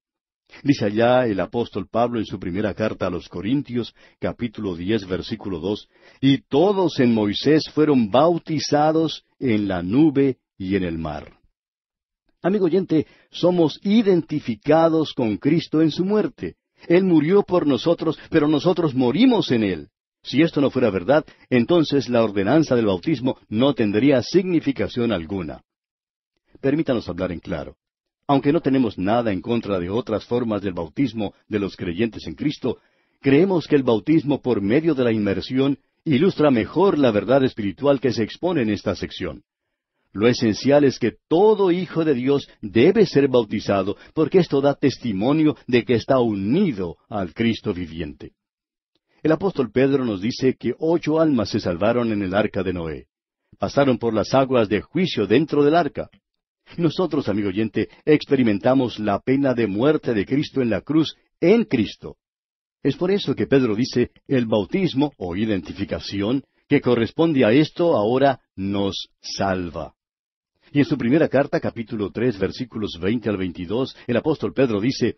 Dice allá el apóstol Pablo en su primera carta a los Corintios, capítulo 10, versículo 2, y todos en Moisés fueron bautizados en la nube y en el mar. Amigo oyente, somos identificados con Cristo en su muerte. Él murió por nosotros, pero nosotros morimos en Él. Si esto no fuera verdad, entonces la ordenanza del bautismo no tendría significación alguna. Permítanos hablar en claro. Aunque no tenemos nada en contra de otras formas del bautismo de los creyentes en Cristo, creemos que el bautismo por medio de la inmersión ilustra mejor la verdad espiritual que se expone en esta sección. Lo esencial es que todo hijo de Dios debe ser bautizado, porque esto da testimonio de que está unido al Cristo viviente. El apóstol Pedro nos dice que 8 almas se salvaron en el arca de Noé. Pasaron por las aguas de juicio dentro del arca. Nosotros, amigo oyente, experimentamos la pena de muerte de Cristo en la cruz en Cristo. Es por eso que Pedro dice, el bautismo, o identificación, que corresponde a esto ahora nos salva. Y en su primera carta, capítulo 3, versículos 20 al 22, el apóstol Pedro dice,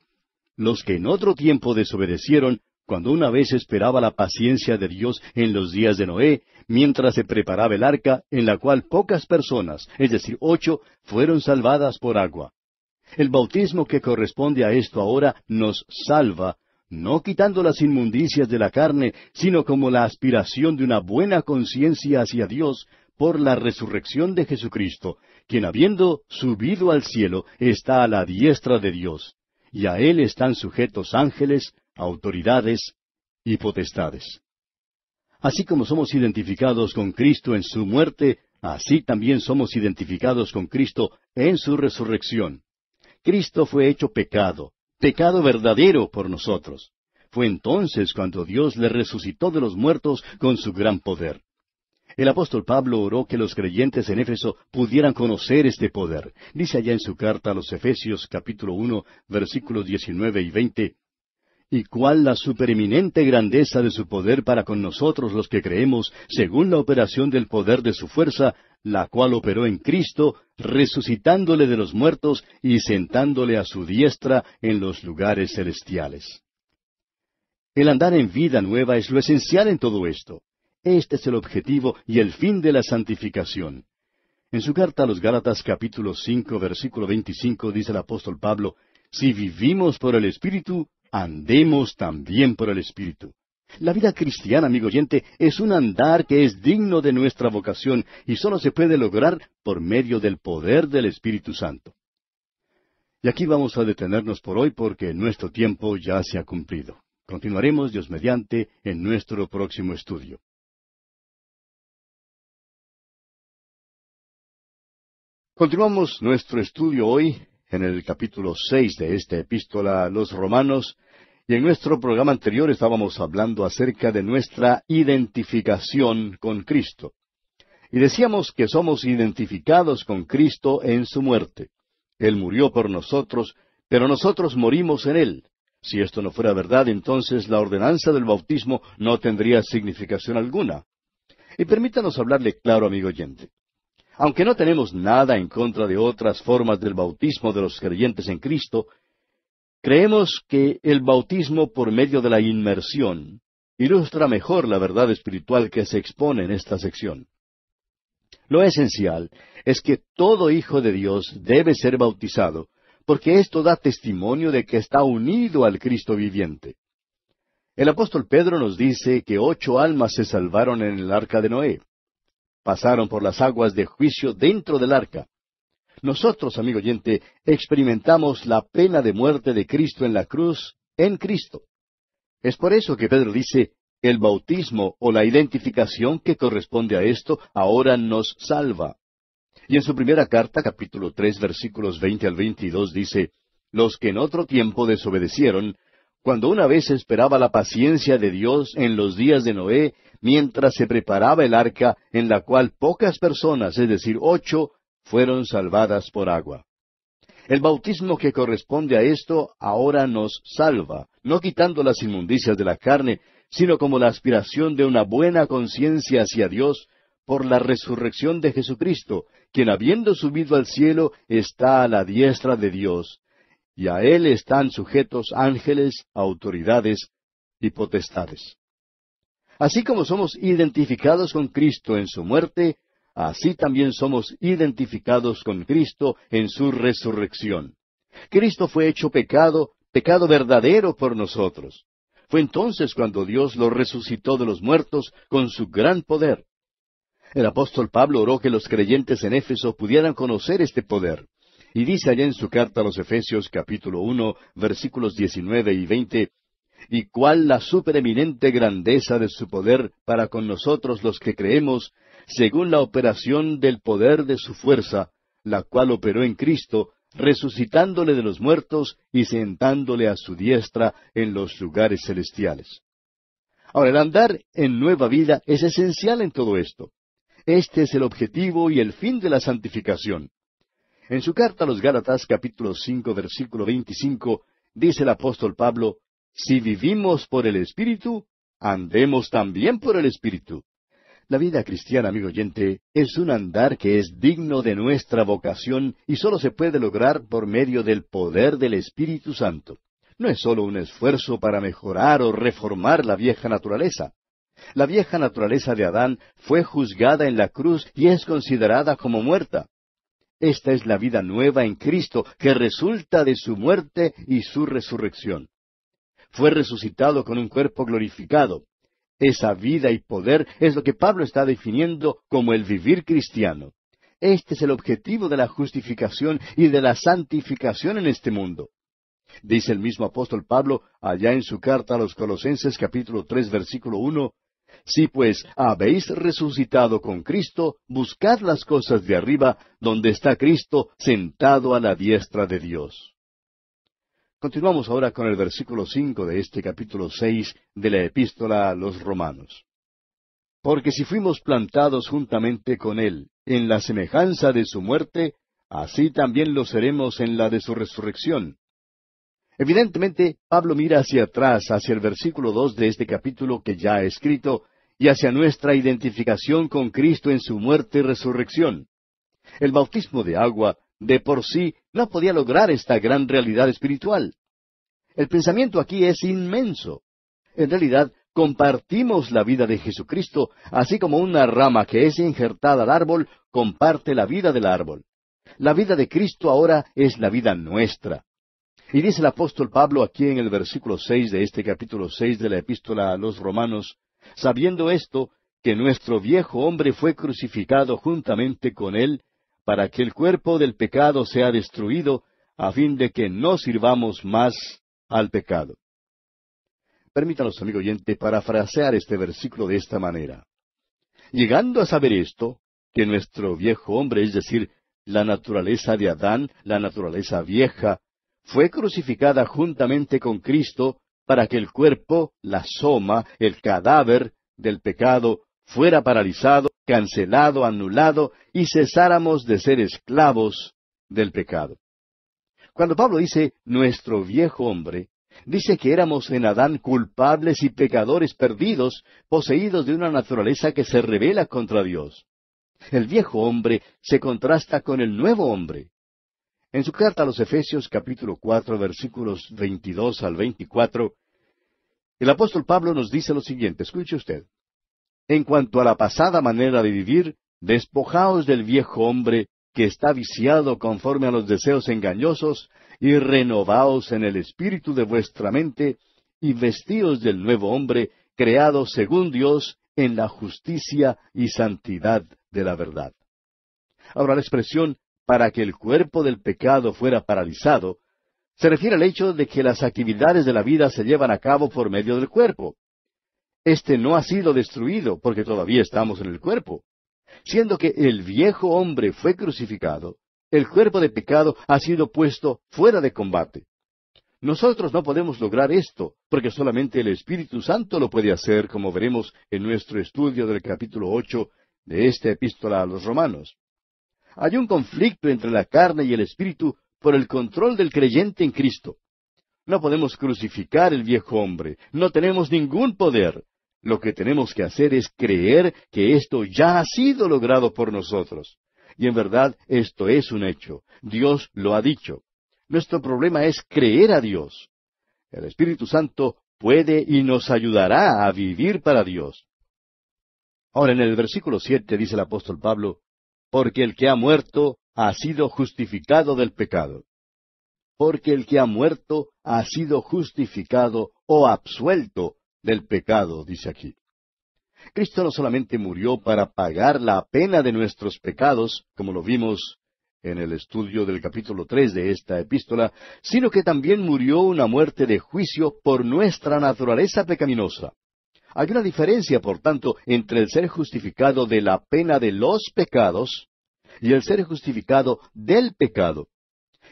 los que en otro tiempo desobedecieron, cuando una vez esperaba la paciencia de Dios en los días de Noé, mientras se preparaba el arca, en la cual pocas personas, es decir, 8, fueron salvadas por agua. El bautismo que corresponde a esto ahora nos salva, no quitando las inmundicias de la carne, sino como la aspiración de una buena conciencia hacia Dios por la resurrección de Jesucristo, quien habiendo subido al cielo está a la diestra de Dios, y a Él están sujetos ángeles, autoridades y potestades. Así como somos identificados con Cristo en su muerte, así también somos identificados con Cristo en su resurrección. Cristo fue hecho pecado, pecado verdadero por nosotros. Fue entonces cuando Dios le resucitó de los muertos con su gran poder. El apóstol Pablo oró que los creyentes en Éfeso pudieran conocer este poder. Dice allá en su carta a los Efesios capítulo 1, versículos 19 y 20, y cuál la supereminente grandeza de su poder para con nosotros los que creemos, según la operación del poder de su fuerza, la cual operó en Cristo, resucitándole de los muertos y sentándole a su diestra en los lugares celestiales. El andar en vida nueva es lo esencial en todo esto. Este es el objetivo y el fin de la santificación. En su carta a los Gálatas capítulo 5, versículo 25, dice el apóstol Pablo, si vivimos por el Espíritu, andemos también por el Espíritu. La vida cristiana, amigo oyente, es un andar que es digno de nuestra vocación y solo se puede lograr por medio del poder del Espíritu Santo. Y aquí vamos a detenernos por hoy porque nuestro tiempo ya se ha cumplido. Continuaremos, Dios mediante, en nuestro próximo estudio. Continuamos nuestro estudio hoy en el capítulo 6 de esta epístola a los Romanos, y en nuestro programa anterior estábamos hablando acerca de nuestra identificación con Cristo. Y decíamos que somos identificados con Cristo en su muerte. Él murió por nosotros, pero nosotros morimos en Él. Si esto no fuera verdad, entonces la ordenanza del bautismo no tendría significación alguna. Y permítanos hablarle claro, amigo oyente. Aunque no tenemos nada en contra de otras formas del bautismo de los creyentes en Cristo, creemos que el bautismo por medio de la inmersión ilustra mejor la verdad espiritual que se expone en esta sección. Lo esencial es que todo hijo de Dios debe ser bautizado, porque esto da testimonio de que está unido al Cristo viviente. El apóstol Pedro nos dice que 8 almas se salvaron en el arca de Noé. Pasaron por las aguas de juicio dentro del arca. Nosotros, amigo oyente, experimentamos la pena de muerte de Cristo en la cruz, en Cristo. Es por eso que Pedro dice, el bautismo o la identificación que corresponde a esto ahora nos salva. Y en su primera carta, capítulo 3, versículos 20 al 22, dice, los que en otro tiempo desobedecieron, cuando una vez esperaba la paciencia de Dios en los días de Noé, mientras se preparaba el arca, en la cual pocas personas, es decir, 8, fueron salvadas por agua. El bautismo que corresponde a esto ahora nos salva, no quitando las inmundicias de la carne, sino como la aspiración de una buena conciencia hacia Dios por la resurrección de Jesucristo, quien habiendo subido al cielo está a la diestra de Dios, y a Él están sujetos ángeles, autoridades y potestades. Así como somos identificados con Cristo en su muerte, así también somos identificados con Cristo en su resurrección. Cristo fue hecho pecado, pecado verdadero por nosotros. Fue entonces cuando Dios lo resucitó de los muertos con su gran poder. El apóstol Pablo oró que los creyentes en Éfeso pudieran conocer este poder. Y dice allá en su carta a los Efesios capítulo 1, versículos 19 y 20, y cuál la supereminente grandeza de su poder para con nosotros los que creemos, según la operación del poder de su fuerza, la cual operó en Cristo, resucitándole de los muertos y sentándole a su diestra en los lugares celestiales. Ahora, el andar en nueva vida es esencial en todo esto. Este es el objetivo y el fin de la santificación. En su carta a los Gálatas, capítulo 5, versículo 25, dice el apóstol Pablo, si vivimos por el Espíritu, andemos también por el Espíritu. La vida cristiana, amigo oyente, es un andar que es digno de nuestra vocación y solo se puede lograr por medio del poder del Espíritu Santo. No es solo un esfuerzo para mejorar o reformar la vieja naturaleza. La vieja naturaleza de Adán fue juzgada en la cruz y es considerada como muerta. Esta es la vida nueva en Cristo que resulta de su muerte y su resurrección. Fue resucitado con un cuerpo glorificado. Esa vida y poder es lo que Pablo está definiendo como el vivir cristiano. Este es el objetivo de la justificación y de la santificación en este mundo. Dice el mismo apóstol Pablo allá en su carta a los Colosenses capítulo 3 versículo 1, si pues habéis resucitado con Cristo, buscad las cosas de arriba, donde está Cristo sentado a la diestra de Dios. Continuamos ahora con el versículo 5 de este capítulo 6 de la epístola a los Romanos. Porque si fuimos plantados juntamente con Él en la semejanza de su muerte, así también lo seremos en la de su resurrección. Evidentemente, Pablo mira hacia atrás, hacia el versículo 2 de este capítulo que ya ha escrito, y hacia nuestra identificación con Cristo en su muerte y resurrección. El bautismo de agua, de por sí, no podía lograr esta gran realidad espiritual. El pensamiento aquí es inmenso. En realidad, compartimos la vida de Jesucristo, así como una rama que es injertada al árbol comparte la vida del árbol. La vida de Cristo ahora es la vida nuestra. Y dice el apóstol Pablo aquí en el versículo 6 de este capítulo 6 de la epístola a los Romanos, sabiendo esto, que nuestro viejo hombre fue crucificado juntamente con él, para que el cuerpo del pecado sea destruido, a fin de que no sirvamos más al pecado. Permítanos, amigo oyente, parafrasear este versículo de esta manera. Llegando a saber esto, que nuestro viejo hombre, es decir, la naturaleza de Adán, la naturaleza vieja, fue crucificada juntamente con Cristo para que el cuerpo, la soma, el cadáver del pecado, fuera paralizado, cancelado, anulado, y cesáramos de ser esclavos del pecado. Cuando Pablo dice nuestro viejo hombre, dice que éramos en Adán culpables y pecadores perdidos, poseídos de una naturaleza que se rebela contra Dios. El viejo hombre se contrasta con el nuevo hombre. En su carta a los Efesios capítulo 4 versículos 22 al 24, el apóstol Pablo nos dice lo siguiente, escuche usted. En cuanto a la pasada manera de vivir, despojaos del viejo hombre que está viciado conforme a los deseos engañosos, y renovaos en el espíritu de vuestra mente, y vestíos del nuevo hombre, creado según Dios, en la justicia y santidad de la verdad. Ahora la expresión, para que el cuerpo del pecado fuera paralizado, se refiere al hecho de que las actividades de la vida se llevan a cabo por medio del cuerpo. Este no ha sido destruido, porque todavía estamos en el cuerpo. Siendo que el viejo hombre fue crucificado, el cuerpo de pecado ha sido puesto fuera de combate. Nosotros no podemos lograr esto, porque solamente el Espíritu Santo lo puede hacer, como veremos en nuestro estudio del capítulo 8 de esta epístola a los Romanos. Hay un conflicto entre la carne y el Espíritu por el control del creyente en Cristo. No podemos crucificar el viejo hombre, no tenemos ningún poder. Lo que tenemos que hacer es creer que esto ya ha sido logrado por nosotros. Y en verdad esto es un hecho. Dios lo ha dicho. Nuestro problema es creer a Dios. El Espíritu Santo puede y nos ayudará a vivir para Dios. Ahora en el versículo 7 dice el apóstol Pablo, porque el que ha muerto ha sido justificado del pecado. Porque el que ha muerto ha sido justificado o absuelto del pecado, dice aquí. Cristo no solamente murió para pagar la pena de nuestros pecados, como lo vimos en el estudio del capítulo 3 de esta epístola, sino que también murió una muerte de juicio por nuestra naturaleza pecaminosa. Hay una diferencia, por tanto, entre el ser justificado de la pena de los pecados y el ser justificado del pecado.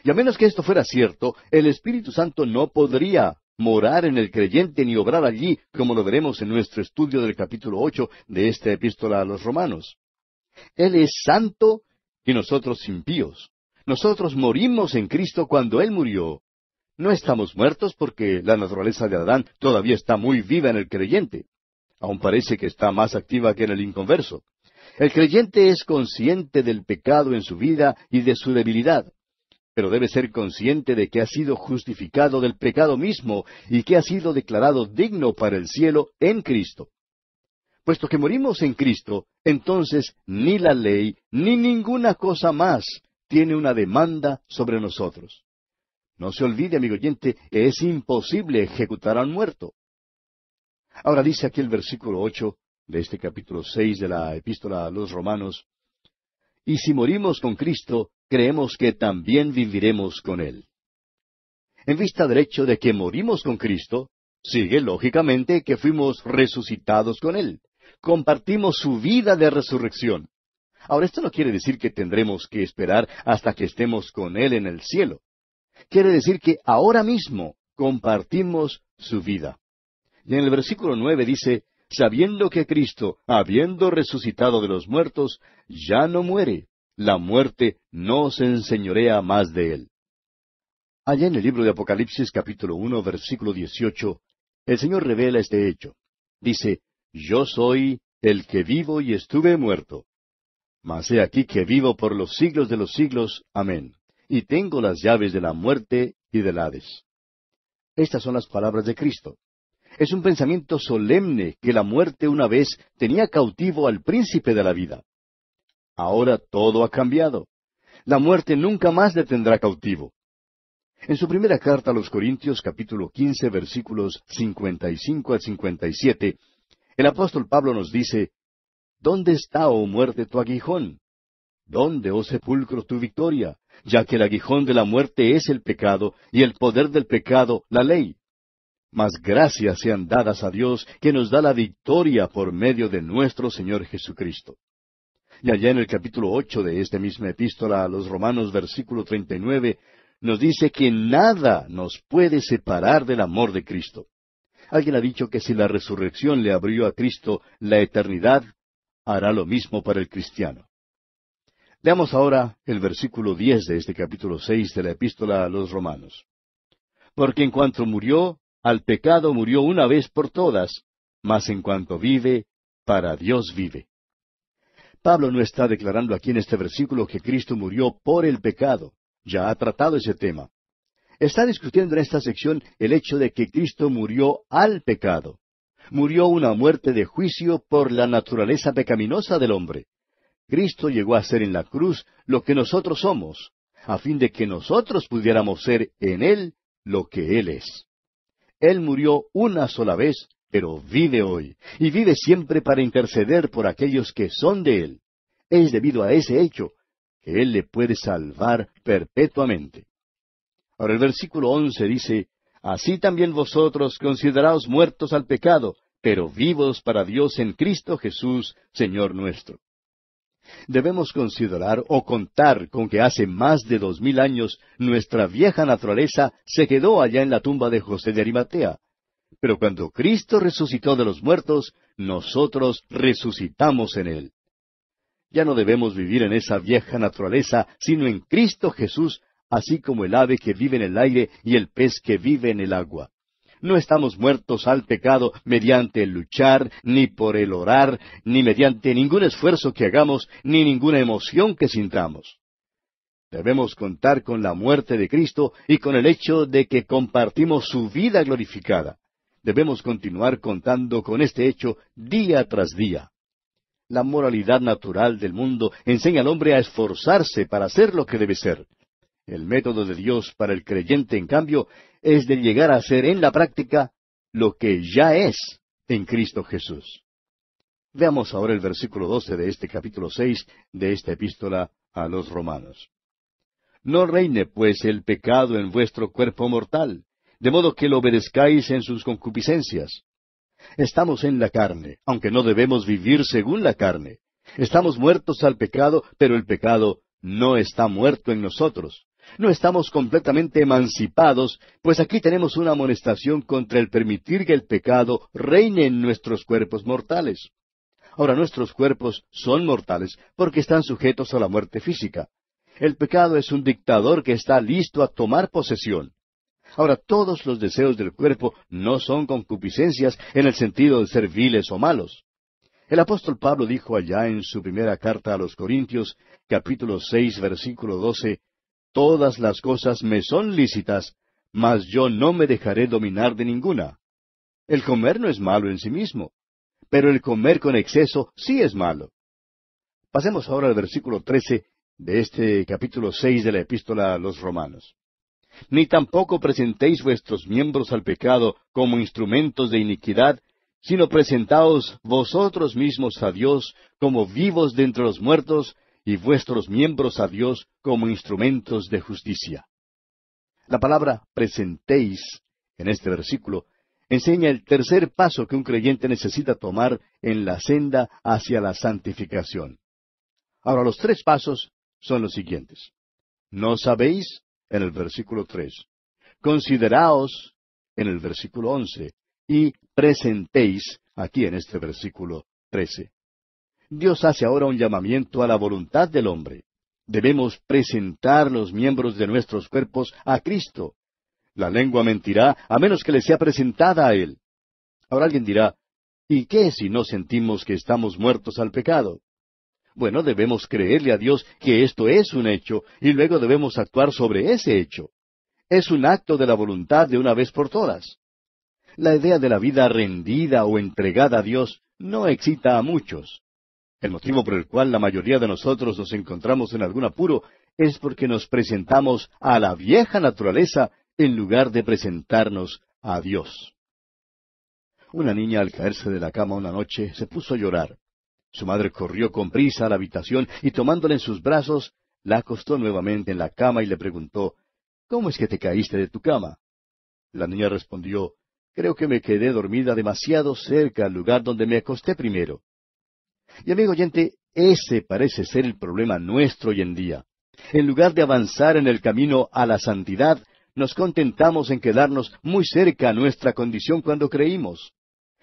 Y a menos que esto fuera cierto, el Espíritu Santo no podría morar en el creyente ni obrar allí, como lo veremos en nuestro estudio del capítulo 8 de esta epístola a los Romanos. Él es santo y nosotros impíos. Nosotros morimos en Cristo cuando Él murió. No estamos muertos porque la naturaleza de Adán todavía está muy viva en el creyente. Aún parece que está más activa que en el inconverso. El creyente es consciente del pecado en su vida y de su debilidad, pero debe ser consciente de que ha sido justificado del pecado mismo y que ha sido declarado digno para el cielo en Cristo. Puesto que morimos en Cristo, entonces ni la ley ni ninguna cosa más tiene una demanda sobre nosotros. No se olvide, amigo oyente, que es imposible ejecutar a un muerto. Ahora dice aquí el versículo 8 de este capítulo 6 de la epístola a los Romanos, y si morimos con Cristo, creemos que también viviremos con Él. En vista del hecho de que morimos con Cristo, sigue lógicamente que fuimos resucitados con Él. Compartimos su vida de resurrección. Ahora, esto no quiere decir que tendremos que esperar hasta que estemos con Él en el cielo. Quiere decir que ahora mismo compartimos su vida. Y en el versículo 9 dice, sabiendo que Cristo, habiendo resucitado de los muertos, ya no muere, la muerte no se enseñorea más de Él. Allá en el libro de Apocalipsis capítulo 1 versículo 18, el Señor revela este hecho. Dice, yo soy el que vivo y estuve muerto. Mas he aquí que vivo por los siglos de los siglos. Amén. Y tengo las llaves de la muerte y del Hades. Estas son las palabras de Cristo. Es un pensamiento solemne que la muerte una vez tenía cautivo al príncipe de la vida. Ahora todo ha cambiado. La muerte nunca más le tendrá cautivo. En su primera carta a los Corintios, capítulo 15, versículos 55 al 57, el apóstol Pablo nos dice, ¿dónde está, oh muerte, tu aguijón? ¿Dónde, oh sepulcro, tu victoria? ya que el aguijón de la muerte es el pecado, y el poder del pecado la ley. Mas gracias sean dadas a Dios, que nos da la victoria por medio de nuestro Señor Jesucristo. Y allá en el capítulo 8 de esta misma epístola a los Romanos, versículo 39, nos dice que nada nos puede separar del amor de Cristo. Alguien ha dicho que si la resurrección le abrió a Cristo la eternidad, hará lo mismo para el cristiano. Leamos ahora el versículo 10 de este capítulo 6 de la epístola a los Romanos. Porque en cuanto murió, al pecado murió una vez por todas, mas en cuanto vive, para Dios vive. Pablo no está declarando aquí en este versículo que Cristo murió por el pecado. Ya ha tratado ese tema. Está discutiendo en esta sección el hecho de que Cristo murió al pecado. Murió una muerte de juicio por la naturaleza pecaminosa del hombre. Cristo llegó a ser en la cruz lo que nosotros somos, a fin de que nosotros pudiéramos ser en Él lo que Él es. Él murió una sola vez, pero vive hoy, y vive siempre para interceder por aquellos que son de Él. Es debido a ese hecho que Él le puede salvar perpetuamente. Ahora el versículo 11 dice, Así también vosotros consideraos muertos al pecado, pero vivos para Dios en Cristo Jesús, Señor nuestro. Debemos considerar o contar con que hace más de 2000 años nuestra vieja naturaleza se quedó allá en la tumba de José de Arimatea. Pero cuando Cristo resucitó de los muertos, nosotros resucitamos en Él. Ya no debemos vivir en esa vieja naturaleza, sino en Cristo Jesús, así como el ave que vive en el aire y el pez que vive en el agua. No estamos muertos al pecado mediante el luchar, ni por el orar, ni mediante ningún esfuerzo que hagamos, ni ninguna emoción que sintamos. Debemos contar con la muerte de Cristo y con el hecho de que compartimos su vida glorificada. Debemos continuar contando con este hecho día tras día. La moralidad natural del mundo enseña al hombre a esforzarse para hacer lo que debe ser. El método de Dios para el creyente, en cambio, es de llegar a ser en la práctica lo que ya es en Cristo Jesús. Veamos ahora el versículo 12 de este capítulo 6 de esta epístola a los Romanos. No reine, pues, el pecado en vuestro cuerpo mortal, de modo que lo obedezcáis en sus concupiscencias. Estamos en la carne, aunque no debemos vivir según la carne. Estamos muertos al pecado, pero el pecado no está muerto en nosotros. No estamos completamente emancipados, pues aquí tenemos una amonestación contra el permitir que el pecado reine en nuestros cuerpos mortales. Ahora, nuestros cuerpos son mortales porque están sujetos a la muerte física. El pecado es un dictador que está listo a tomar posesión. Ahora, todos los deseos del cuerpo no son concupiscencias en el sentido de ser viles o malos. El apóstol Pablo dijo allá en su primera carta a los Corintios, capítulo 6, versículo 12, Todas las cosas me son lícitas, mas yo no me dejaré dominar de ninguna. El comer no es malo en sí mismo, pero el comer con exceso sí es malo. Pasemos ahora al versículo 13 de este capítulo 6 de la epístola a los Romanos. Ni tampoco presentéis vuestros miembros al pecado como instrumentos de iniquidad, sino presentaos vosotros mismos a Dios como vivos de entre los muertos, y vuestros miembros a Dios como instrumentos de justicia. La palabra presentéis, en este versículo, enseña el tercer paso que un creyente necesita tomar en la senda hacia la santificación. Ahora, los tres pasos son los siguientes. ¿No sabéis? En el versículo 3. Consideraos, en el versículo 11. Y presentéis, aquí en este versículo 13. Dios hace ahora un llamamiento a la voluntad del hombre. Debemos presentar los miembros de nuestros cuerpos a Cristo. La lengua mentirá a menos que le sea presentada a Él. Ahora alguien dirá, ¿y qué si no sentimos que estamos muertos al pecado? Bueno, debemos creerle a Dios que esto es un hecho y luego debemos actuar sobre ese hecho. Es un acto de la voluntad de una vez por todas. La idea de la vida rendida o entregada a Dios no excita a muchos. El motivo por el cual la mayoría de nosotros nos encontramos en algún apuro es porque nos presentamos a la vieja naturaleza en lugar de presentarnos a Dios. Una niña al caerse de la cama una noche se puso a llorar. Su madre corrió con prisa a la habitación y tomándola en sus brazos, la acostó nuevamente en la cama y le preguntó, ¿cómo es que te caíste de tu cama? La niña respondió, creo que me quedé dormida demasiado cerca al lugar donde me acosté primero. Y amigo oyente, ese parece ser el problema nuestro hoy en día. En lugar de avanzar en el camino a la santidad, nos contentamos en quedarnos muy cerca a nuestra condición cuando creímos.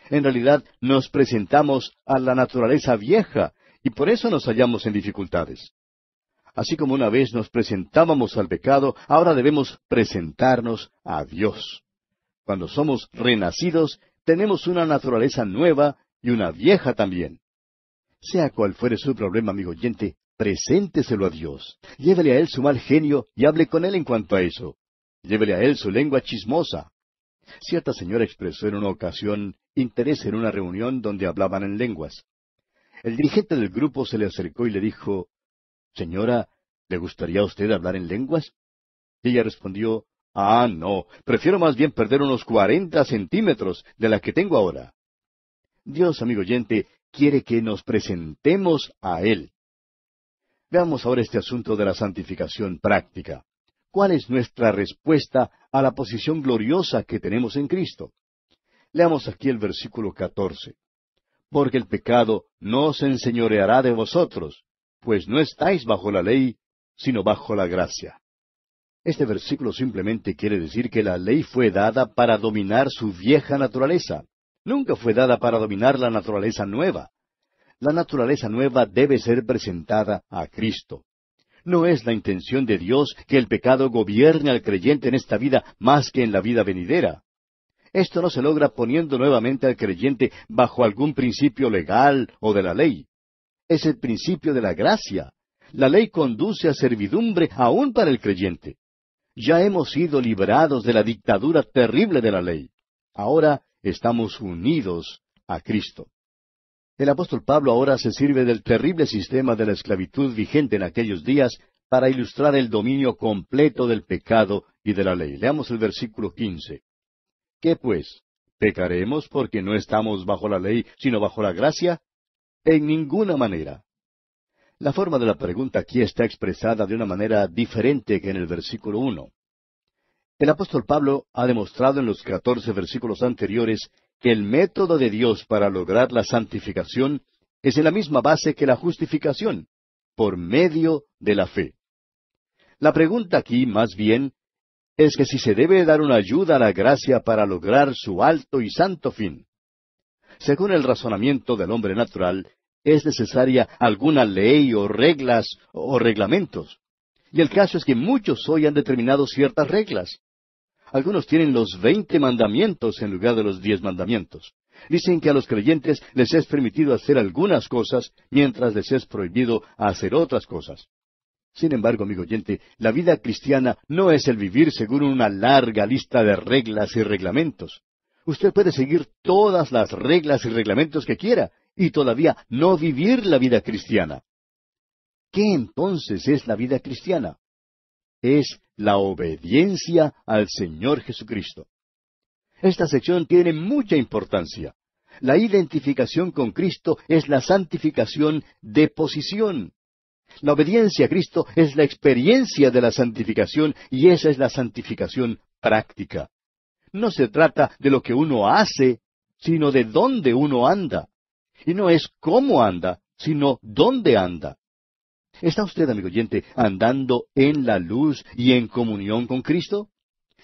En realidad nos presentamos a la naturaleza vieja y por eso nos hallamos en dificultades. Así como una vez nos presentábamos al pecado, ahora debemos presentarnos a Dios. Cuando somos renacidos, tenemos una naturaleza nueva y una vieja también. Sea cual fuere su problema, amigo oyente, presénteselo a Dios. Llévele a Él su mal genio y hable con Él en cuanto a eso. Llévele a Él su lengua chismosa. Cierta señora expresó en una ocasión interés en una reunión donde hablaban en lenguas. El dirigente del grupo se le acercó y le dijo, «Señora, ¿le gustaría a usted hablar en lenguas?» Y ella respondió, no, prefiero más bien perder unos 40 centímetros de la que tengo ahora. Dios, amigo oyente, quiere que nos presentemos a Él. Veamos ahora este asunto de la santificación práctica. ¿Cuál es nuestra respuesta a la posición gloriosa que tenemos en Cristo? Leamos aquí el versículo 14. Porque el pecado no se enseñoreará de vosotros, pues no estáis bajo la ley, sino bajo la gracia. Este versículo simplemente quiere decir que la ley fue dada para dominar su vieja naturaleza. Nunca fue dada para dominar la naturaleza nueva. La naturaleza nueva debe ser presentada a Cristo. No es la intención de Dios que el pecado gobierne al creyente en esta vida más que en la vida venidera. Esto no se logra poniendo nuevamente al creyente bajo algún principio legal o de la ley. Es el principio de la gracia. La ley conduce a servidumbre aún para el creyente. Ya hemos sido liberados de la dictadura terrible de la ley. Ahora estamos unidos a Cristo. El apóstol Pablo ahora se sirve del terrible sistema de la esclavitud vigente en aquellos días para ilustrar el dominio completo del pecado y de la ley. Leamos el versículo 15. ¿Qué pues? ¿Pecaremos porque no estamos bajo la ley, sino bajo la gracia? En ninguna manera. La forma de la pregunta aquí está expresada de una manera diferente que en el versículo 1. El apóstol Pablo ha demostrado en los 14 versículos anteriores que el método de Dios para lograr la santificación es en la misma base que la justificación, por medio de la fe. La pregunta aquí, más bien, es que si se debe dar una ayuda a la gracia para lograr su alto y santo fin. Según el razonamiento del hombre natural, es necesaria alguna ley o reglas o reglamentos. Y el caso es que muchos hoy han determinado ciertas reglas. Algunos tienen los 20 mandamientos en lugar de los 10 mandamientos. Dicen que a los creyentes les es permitido hacer algunas cosas, mientras les es prohibido hacer otras cosas. Sin embargo, amigo oyente, la vida cristiana no es el vivir según una larga lista de reglas y reglamentos. Usted puede seguir todas las reglas y reglamentos que quiera, y todavía no vivir la vida cristiana. ¿Qué entonces es la vida cristiana? Es la obediencia al Señor Jesucristo. Esta sección tiene mucha importancia. La identificación con Cristo es la santificación de posición. La obediencia a Cristo es la experiencia de la santificación y esa es la santificación práctica. No se trata de lo que uno hace, sino de dónde uno anda. Y no es cómo anda, sino dónde anda. ¿Está usted, amigo oyente, andando en la luz y en comunión con Cristo?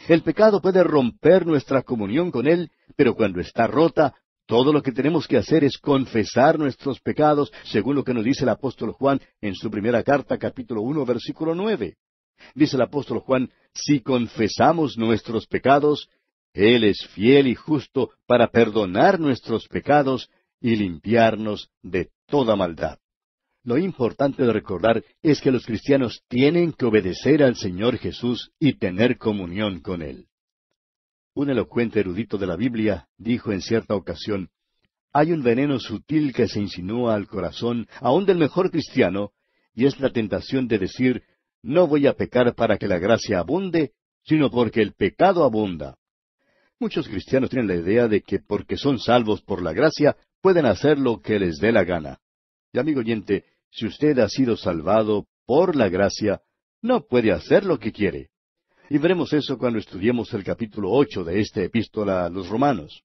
El pecado puede romper nuestra comunión con Él, pero cuando está rota, todo lo que tenemos que hacer es confesar nuestros pecados, según lo que nos dice el apóstol Juan en su primera carta, capítulo 1, versículo 9. Dice el apóstol Juan, si confesamos nuestros pecados, Él es fiel y justo para perdonar nuestros pecados y limpiarnos de toda maldad. Lo importante de recordar es que los cristianos tienen que obedecer al Señor Jesús y tener comunión con Él. Un elocuente erudito de la Biblia dijo en cierta ocasión, hay un veneno sutil que se insinúa al corazón, aun del mejor cristiano, y es la tentación de decir, no voy a pecar para que la gracia abunde, sino porque el pecado abunda. Muchos cristianos tienen la idea de que porque son salvos por la gracia, pueden hacer lo que les dé la gana. Y amigo oyente, si usted ha sido salvado por la gracia, no puede hacer lo que quiere. Y veremos eso cuando estudiemos el capítulo 8 de esta epístola a los Romanos.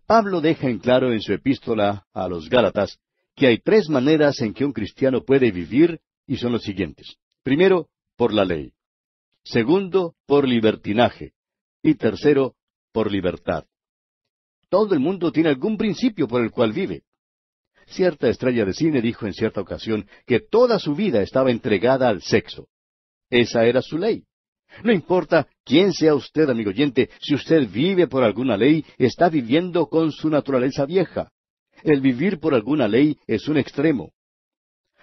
Pablo deja en claro en su epístola a los Gálatas que hay tres maneras en que un cristiano puede vivir, y son los siguientes. Primero, por la ley. Segundo, por libertinaje. Y tercero, por libertad. Todo el mundo tiene algún principio por el cual vive. Cierta estrella de cine dijo en cierta ocasión que toda su vida estaba entregada al sexo. Esa era su ley. No importa quién sea usted, amigo oyente, si usted vive por alguna ley, está viviendo con su naturaleza vieja. El vivir por alguna ley es un extremo.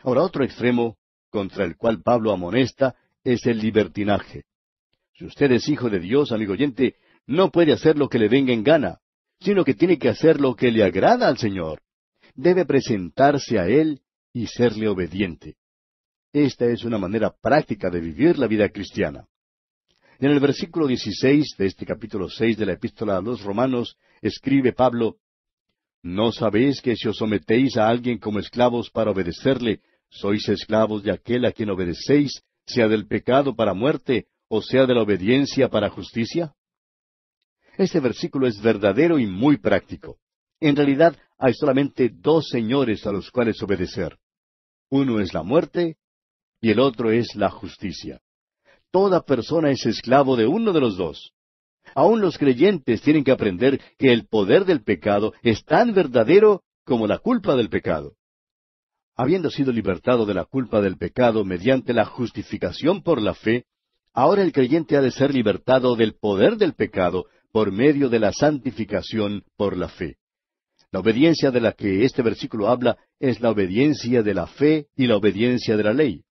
Ahora, otro extremo contra el cual Pablo amonesta es el libertinaje. Si usted es hijo de Dios, amigo oyente, no puede hacer lo que le venga en gana, sino que tiene que hacer lo que le agrada al Señor. Debe presentarse a Él y serle obediente. Esta es una manera práctica de vivir la vida cristiana. En el versículo 16 de este capítulo 6 de la epístola a los Romanos, escribe Pablo, ¿No sabéis que si os sometéis a alguien como esclavos para obedecerle, sois esclavos de aquel a quien obedecéis, sea del pecado para muerte, o sea de la obediencia para justicia? Este versículo es verdadero y muy práctico. En realidad, hay solamente dos señores a los cuales obedecer. Uno es la muerte y el otro es la justicia. Toda persona es esclavo de uno de los dos. Aún los creyentes tienen que aprender que el poder del pecado es tan verdadero como la culpa del pecado. Habiendo sido libertado de la culpa del pecado mediante la justificación por la fe, ahora el creyente ha de ser libertado del poder del pecado por medio de la santificación por la fe. La obediencia de la que este versículo habla es la obediencia de la fe y la obediencia de la ley.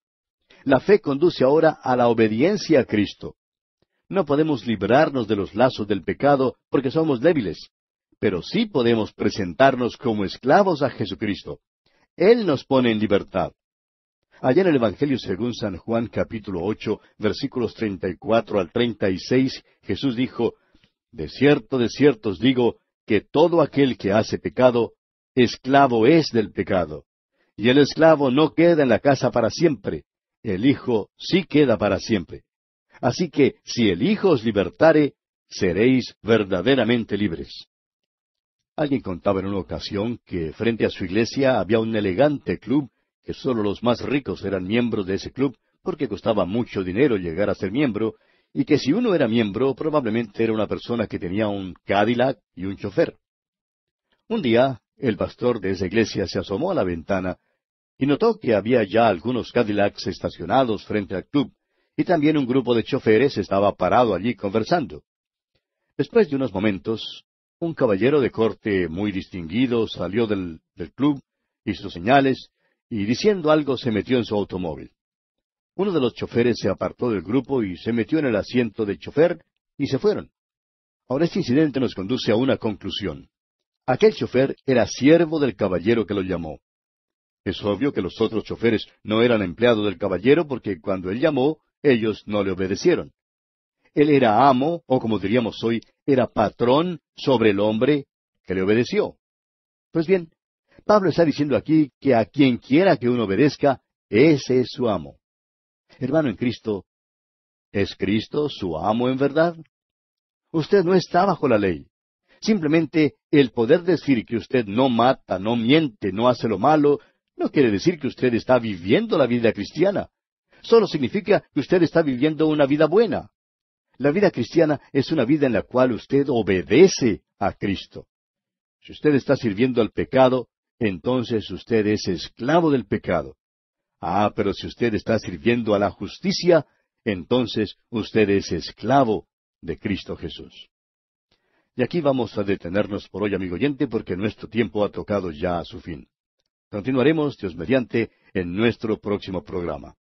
La fe conduce ahora a la obediencia a Cristo. No podemos librarnos de los lazos del pecado porque somos débiles, pero sí podemos presentarnos como esclavos a Jesucristo. Él nos pone en libertad. Allá en el Evangelio según San Juan capítulo 8, versículos 34 al 36, Jesús dijo, de cierto os digo, que todo aquel que hace pecado, esclavo es del pecado. Y el esclavo no queda en la casa para siempre, el Hijo sí queda para siempre. Así que, si el Hijo os libertare, seréis verdaderamente libres. Alguien contaba en una ocasión que frente a su iglesia había un elegante club, que sólo los más ricos eran miembros de ese club, porque costaba mucho dinero llegar a ser miembro, y que si uno era miembro, probablemente era una persona que tenía un Cadillac y un chofer. Un día, el pastor de esa iglesia se asomó a la ventana y notó que había ya algunos Cadillacs estacionados frente al club, y también un grupo de choferes estaba parado allí conversando. Después de unos momentos, un caballero de corte muy distinguido salió del club, hizo señales, y diciendo algo se metió en su automóvil. Uno de los choferes se apartó del grupo y se metió en el asiento del chofer y se fueron. Ahora este incidente nos conduce a una conclusión. Aquel chofer era siervo del caballero que lo llamó. Es obvio que los otros choferes no eran empleados del caballero porque cuando él llamó, ellos no le obedecieron. Él era amo, o como diríamos hoy, era patrón sobre el hombre que le obedeció. Pues bien, Pablo está diciendo aquí que a quien quiera que uno obedezca, ese es su amo. Hermano en Cristo, ¿es Cristo su amo en verdad? Usted no está bajo la ley. Simplemente el poder decir que usted no mata, no miente, no hace lo malo, no quiere decir que usted está viviendo la vida cristiana. Solo significa que usted está viviendo una vida buena. La vida cristiana es una vida en la cual usted obedece a Cristo. Si usted está sirviendo al pecado, entonces usted es esclavo del pecado. Pero si usted está sirviendo a la justicia, entonces usted es esclavo de Cristo Jesús. Y aquí vamos a detenernos por hoy, amigo oyente, porque nuestro tiempo ha tocado ya a su fin. Continuaremos, Dios mediante, en nuestro próximo programa.